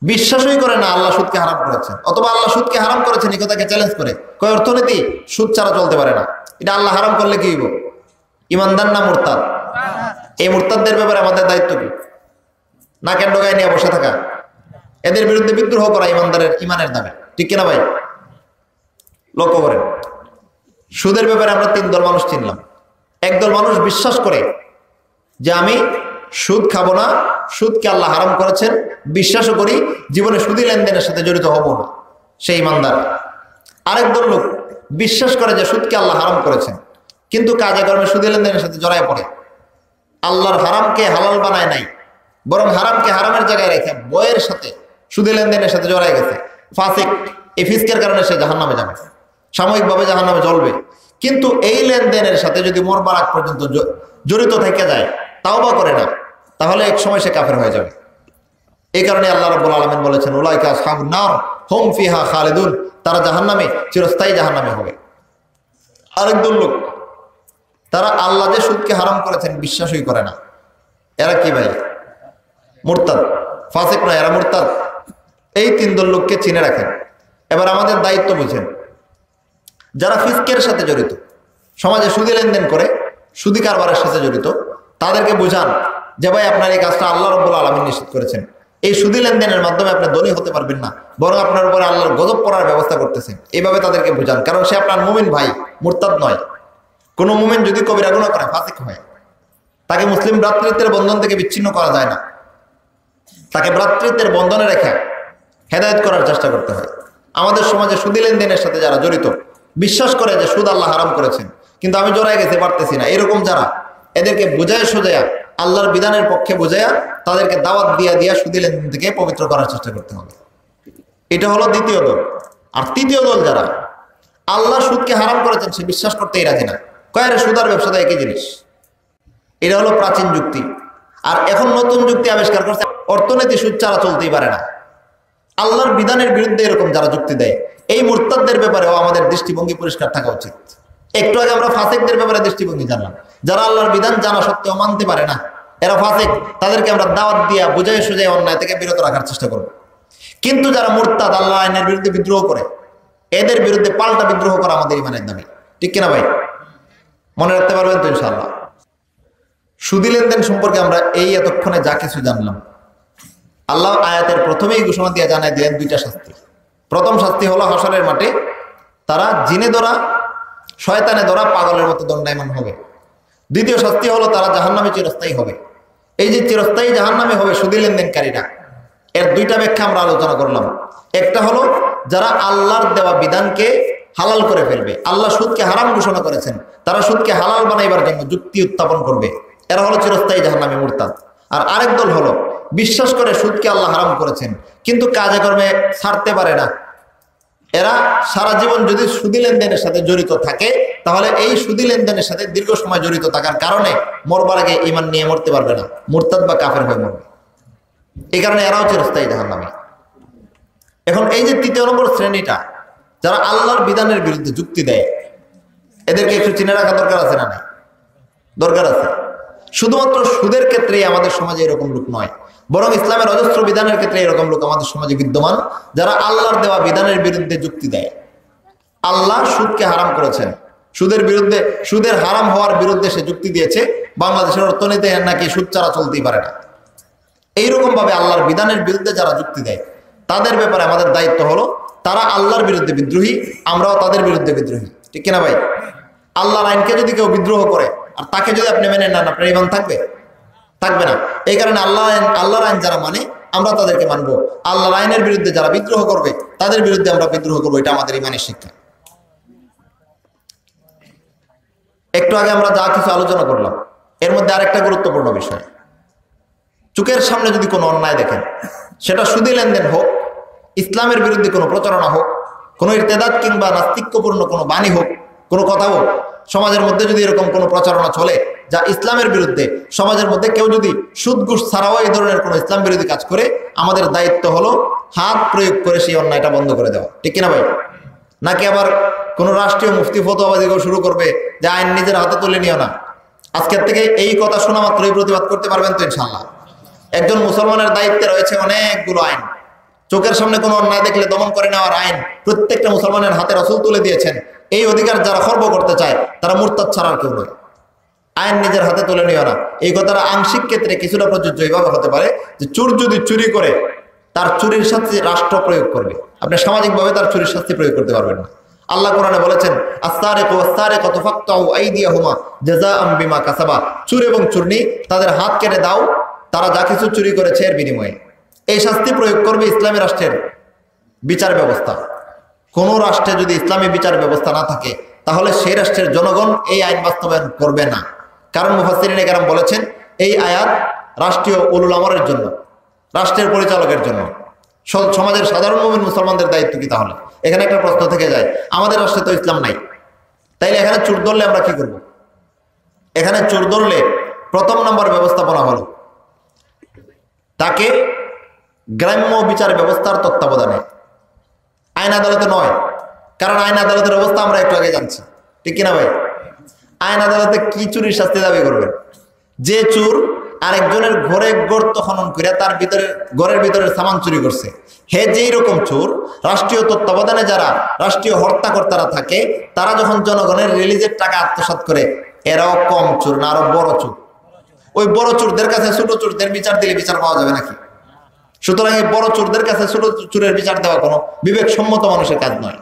বিশ্বাসই করে না আল্লাহ সুদকে হারাম করেছেন, অথবা আল্লাহ সুদকে হারাম করেছেন এই কথাকে চ্যালেঞ্জ করে কয় অর্থনীতি সুদ ছাড়া চলতে পারে না, এটা আল্লাহ হারাম করলে কি হইব? ইমানদার না মুরতাদ? এই মুরতাদদের ব্যাপারে আমাদের দায়িত্ব কি? না কেন ডগায় নিয়ে বসে থাকা, এদের বিরুদ্ধে বিদ্রোহ করা ইমানদারের ইমানের দাবি। ঠিক কিনা ভাই? লক্ষ্য করেন, সুদের ব্যাপারে আমরা তিন দল মানুষ চিনলাম। একদল মানুষ বিশ্বাস করে যে আমি সুদ খাবো না, সুদকে আল্লাহ হারাম করেছেন, বিশ্বাসও করি, জীবনে সুদী লেনদেনের সাথে জড়িত হব না, সেই ইমানদার। আরেকদল লোক বিশ্বাস করে যে সুদকে আল্লাহ হারাম করেছেন কিন্তু কাজে কর্মে সুদী লেনদেনের সাথে জড়ায় পড়ে, আল্লাহর হারামকে হালাল বানায় নাই, বরং হারামকে হারামের জায়গায় রেখে বইয়ের সাথে সুদী লেনদেনের সাথে জড়ায় গেছে। ফাসিক। এই ফিসকের কারণে সে জাহান্নামে যাবে, সাময়িকভাবে জাহান্নামে জ্বলবে। কিন্তু এই লেনদেনের সাথে যদি মরবার আগ পর্যন্ত জড়িত থেকে যায়, তাওবা করে না, তাহলে এক সময় সে কাফের হয়ে যাবে। এই কারণে আল্লাহ রাব্বুল আলামিন বলেছেন, উলাইকা আসহাবুন নার হুম ফিহা খালিদুন, তারা জাহান্নামে চিরস্থায়ী জাহান্নামে হবে। আরেকদল লোক, তারা আল্লাহ যে সুদকে হারাম করেছেন বিশ্বাসই করে না। এরা কি ভাই? মুরতাদ। ফাসিক না, এরা মুরতাদ। এই তিন দল লোককে চিনে রাখেন। এবার আমাদের দায়িত্ব বুঝেন, যারা ফিসকের সাথে জড়িত, সমাজে সুদী লেনদেন করে, সুদী কারবারের সাথে জড়িত, তাদেরকে বুঝান যে ভাই আপনার এই কাজটা আল্লাহ রাব্বুল আলামিন নিষেধ করেছেন। এই সুদী লেনদেনের মাধ্যমে আপনি ধনী হতে পারবেন না, বরং আপনার উপরে আল্লাহর গজব পড়ার ব্যবস্থা করতেছেন। এইভাবে তাদেরকে বুঝান, কারণ সে আপনার মুমিন ভাই, মুরতাদ নয়। কোনো মুমিন যদি কবিরা গুনাহ করে ফাসিক হয়, তাকে মুসলিম ভ্রাতৃত্বের বন্ধন থেকে বিচ্ছিন্ন করা যায় না, তাকে ভ্রাতৃত্বের বন্ধনে রেখে হেদায়েত করার চেষ্টা করতে হয়। আমাদের সমাজে সুদী লেনদেনের সাথে যারা জড়িত, বিশ্বাস করে যে সুদ আল্লাহ হারাম করেছেন কিন্তু আমি জড়াই গেতে পারতেছি না, এরকম যারা, এদেরকে বুঝায় সোজায়া আল্লাহর বিধানের পক্ষে বুঝায়া তাদেরকে দাওয়াত দিয়া সুদী লেনদেন থেকে পবিত্র করার চেষ্টা করতে হবে। এটা হলো দ্বিতীয় দল। আর তৃতীয় দল যারা আল্লাহ সুদকে হারাম করেছেন সে বিশ্বাস করতেই রাজি না, কয়ের সুদ আর ব্যবসাটা একই জিনিস। এটা হলো প্রাচীন যুক্তি। আর এখন নতুন যুক্তি আবিষ্কার করছে, অর্থনীতি সুদ ছাড়া চলতেই পারে না। আল্লাহর বিধানের বিরুদ্ধে এরকম যারা যুক্তি দেয়, এই মুরতাদদের ব্যাপারেও আমাদের দৃষ্টিভঙ্গি পরিষ্কার থাকা উচিত। একটু আগে আমরা ফাসিকদের ব্যাপারে দৃষ্টিভঙ্গি জানলাম, যারা আল্লাহর বিধান জানা সত্ত্বেও মানতে পারে না, এরা ফাসিক। তাদেরকে আমরা দাওয়াত দিয়া বুঝাই সুঝাই অন্যায় থেকে বিরত রাখার চেষ্টা করব। কিন্তু যারা মুরতাদ, আল্লাহ আইনের বিরুদ্ধে বিদ্রোহ করে, এদের বিরুদ্ধে পাল্টা বিদ্রোহ করা আমাদের ইমানের দাবি। ঠিক কিনা ভাই? মনে রাখতে পারবেন তো ইনশাআল্লাহ। সুদী লেনদেন সম্পর্কে আমরা এই এতক্ষণে যা কিছু জানলাম, আল্লাহ আয়াতের প্রথমেই ঘোষণা দিয়ে জানাই দিলেন দুইটা শাস্তি। প্রথম শাস্তি হলো হাসরের মাঠে তারা জিনে ধরা, শয়তানে ধরা পাগলের মতো দণ্ডায়মান হবে। দ্বিতীয় শাস্তি হলো তারা জাহান্নামে চিরস্থায়ী হবে। এই যে চিরস্থায়ী জাহান্নামে হবে সুদী লেনদেনকারীরা, এর দুইটা ব্যাখ্যা আমরা আলোচনা করলাম। একটা হলো যারা আল্লাহর দেওয়া বিধানকে হালাল করে ফেলবে, আল্লাহ সুদকে হারাম ঘোষণা করেছেন, তারা সুদকে হালাল বানাইবার জন্য যুক্তি উত্থাপন করবে, এরা হলো চিরস্থায়ী জাহান্নামী মুরতাদ। আর আরেক দল হলো বিশ্বাস করে সুদকে আল্লাহ হারাম করেছেন কিন্তু কাজে কর্মে ছাড়তে পারে না, এরা সারা জীবন যদি সুদি লেনদেনের সাথে জড়িত থাকে, তাহলে এই সুদি লেনদেনের সাথে দীর্ঘ সময় জড়িত থাকার কারণে মরবার আগে ঈমান নিয়ে মরতে পারবে না, মুরতাদ বা কাফের হয়ে মরবে। এই কারণে এরাও চিরস্থায়ী জাহান্নামী। এখন এই যে তৃতীয় নম্বর শ্রেণীটা, যারা আল্লাহর বিধানের বিরুদ্ধে যুক্তি দেয়, এদেরকে একটু চিনে রাখা দরকার আছে না? নাই, দরকার আছে। শুধুমাত্র সুদের ক্ষেত্রেই আমাদের সমাজে এরকম লোক নয়, বরং ইসলামের অজস্র বিধানের ক্ষেত্রে এরকম লোক আমাদের সমাজে বিদ্যমান, যারা আল্লাহর দেওয়া বিধানের বিরুদ্ধে যুক্তি দেয়। আল্লাহ সুদকে হারাম করেছেন, সুদের বিরুদ্ধে, সুদের হারাম হওয়ার বিরুদ্ধে সে যুক্তি দিয়েছে বাংলাদেশের অর্থনীতি নাকি সুদ ছাড়া চলতেই পারে না। এইরকম ভাবে আল্লাহর বিধানের বিরুদ্ধে যারা যুক্তি দেয়, তাদের ব্যাপারে আমাদের দায়িত্ব হলো, তারা আল্লাহর বিরুদ্ধে বিদ্রোহী, আমরাও তাদের বিরুদ্ধে বিদ্রোহী, ঠিক কিনা ভাই? আল্লাহর আইনকে যদি কেউ বিদ্রোহ করে আর তাকে যদি আপনি মেনে নেন, আপনার ঈমান থাকবে? থাকবে না। এই কারণে আল্লাহর আইন যারা মানে আমরা তাদেরকে মানবো, আল্লাহর আইনের বিরুদ্ধে যারা বিদ্রোহ করবে তাদের বিরুদ্ধে আমরা বিদ্রোহ করবো। এটা আমাদের ঈমানের শিক্ষা। একটু আগে আমরা যা কিছু আলোচনা করলাম, এর মধ্যে আরেকটা গুরুত্বপূর্ণ বিষয়, চোখের সামনে যদি কোনো অন্যায় দেখেন, সেটা সুদী লেনদেন হোক, ইসলামের বিরুদ্ধে কোনো প্রচারণা হোক, কোনো ইরতেদাদ কিংবা নাস্তিক্যপূর্ণ কোনো বাণী হোক, কোনো কথা হোক, সমাজের মধ্যে যদি এরকম কোনো প্রচারণা চলে যা ইসলামের বিরুদ্ধে, সমাজের মধ্যে কেউ যদি সুদ ঘুষ ছাড়াও এই ধরনের কোনো ইসলাম বিরোধী কাজ করে, আমাদের দায়িত্ব হলো হাত প্রয়োগ করে সেই অন্যায়টা বন্ধ করে দেওয়া, ঠিক কিনা ভাই? নাকি আবার কোনো রাষ্ট্রীয় মুফতি ফতোয়াবাদীকেও শুরু করবে যে আইন নিজের হাতে তুলে নিও না। আজকের থেকে এই কথা শোনা মাত্রই প্রতিবাদ করতে পারবেন তো ইনশাল্লাহ? একজন মুসলমানের দায়িত্বে রয়েছে অনেকগুলো আইন। চোখের সামনে কোনো অন্যায় দেখলে দমন করে নেওয়ার আইন প্রত্যেকটা মুসলমানের হাতে রাসূল তুলে দিয়েছেন। এই অধিকার যারা খর্ব করতে চায় তারা মুরতাদ ছাড়ার কেউ নয়। আইন নিজের হাতে তুলে নিও না, এই কথাটা আংশিক ক্ষেত্রে কিছুটা প্রযোজ্য এইভাবে হতে পারে যে চোর যদি চুরি করে তার চুরির শাস্তি রাষ্ট্র প্রয়োগ করবে, আপনি সামাজিকভাবে তার চুরির শাস্তি প্রয়োগ করতে পারবেন না। আল্লাহ কোরআনে বলেছেন, আস-সারিকু ওয়াস-সারিকাতু ফাকতাউ আইদিয়াহুমা জাযাআম বিমা কাসাবা, চোর এবং চুরনি তাদের হাত কেটে দাও, তারা যা কিছু চুরি করেছে এর বিনিময়ে। এই শাস্তি প্রয়োগ করবে ইসলামী রাষ্ট্রের বিচার ব্যবস্থা। কোন রাষ্ট্রে যদি ইসলামী বিচার ব্যবস্থা না থাকে, তাহলে সেই রাষ্ট্রের জনগণ এই আইন বাস্তবায়ন করবে না। কারণ মুফাসসিরিনে কেরাম বলেছেন, এই আয়াত রাষ্ট্রীয় উলুল আমরের জন্য, রাষ্ট্রের পরিচালকের জন্য। সমাজের সাধারণ মুমিন মুসলমানদের দায়িত্ব কি তাহলে? এখানে একটা প্রশ্ন থেকে যায়, আমাদের রাষ্ট্রে তো ইসলাম নাই, তাইলে এখানে চোর ধরলে আমরা কি করব? এখানে চোর ধরলে প্রথম নম্বর ব্যবস্থাপনা হলো তাকে গ্রাম্য বিচার ব্যবস্থার তত্ত্বাবধানে, আইন আদালতে নয়। কারণ আইন আদালতের অবস্থা আমরা একটু আগে জানছি, ঠিক কিনা ভাই? আইন আদালতে কি চুরির শাস্তি দাবি করবেন? যে চোর আরেকজনের ঘরে গর্ত খনন করে তার ভিতরে, ঘরের ভিতরে সামান চুরি করছে, হে যেই রকম চোর, রাষ্ট্রীয় তত্ত্বাবধানে যারা রাষ্ট্রীয় হর্তাকর্তারা থাকে, তারা যখন জনগণের রিলিজের টাকা আত্মসাৎ করে, এরাও কম চোর না, আরো বড় চোর। ওই বড় চোরদের কাছে ছোট চোরদের বিচার দিলে বিচার পাওয়া যাবে নাকি? সুতরাং এই বড় চোরদের কাছে ছোট চোরের বিচার দেওয়া কোনো বিবেকসম্মত মানুষের কাজ নয়,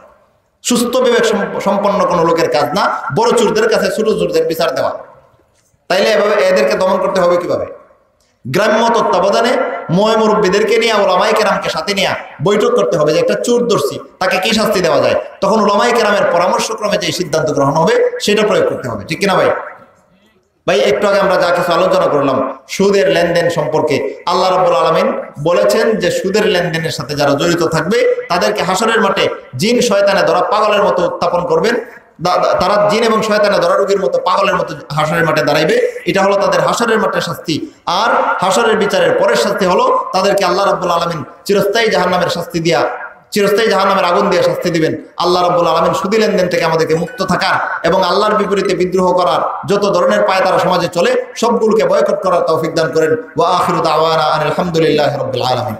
সুস্থ বিবেক সম্পন্ন কোনো লোকের কাজ না বড় চোরদের কাছে ছোট চোরদের বিচার দেওয়া। তাইলে এভাবে এদেরকে দমন করতে হবে কিভাবে? গ্রাম্য তত্ত্বাবধানে ময় মুরব্বীদেরকে নিয়ে, ওলামায়ে কেরামকে সাথে নিয়ে বৈঠক করতে হবে যে একটা চোর ধরছি, তাকে কি শাস্তি দেওয়া যায়। তখন ওলামায়ে কেরামের পরামর্শক্রমে যে সিদ্ধান্ত গ্রহণ হবে সেটা প্রয়োগ করতে হবে, ঠিক কিনা ভাই? ভাই একটু আগে আমরা যা কিছু আলোচনা করলাম সুদের লেনদেন সম্পর্কে, আল্লাহ রাব্বুল আলামিন বলেছেন যে সুদের লেনদেনের সাথে যারা জড়িত থাকবে তাদেরকে হাসরের মাঠে জিন শয়তানে ধরা পাগলের মতো উত্থাপন করবেন। তারা জিন এবং শয়তানে ধরা রোগীর মতো পাগলের মতো হাসরের মাঠে দাঁড়াইবে। এটা হলো তাদের হাসরের মাঠের শাস্তি। আর হাসরের বিচারের পরের শাস্তি হলো তাদেরকে আল্লাহ রাব্বুল আলামিন চিরস্থায়ী জাহান্নামের শাস্তি দিয়া, চিরস্থায়ী জাহান্নামের আগুন দিয়ে শাস্তি দিবেন। আল্লাহ রাব্বুল আলামিন সুদী লেনদেন থেকে আমাদেরকে মুক্ত থাকার এবং আল্লাহর বিপরীতে বিদ্রোহ করার যত ধরনের পায়তারা সমাজে চলে সবগুলোকে বয়কট করার তৌফিক দান করেন। ওয়া আখিরু দাওয়ানা আনিল হামদুলিল্লাহি রাব্বিল আলামিন।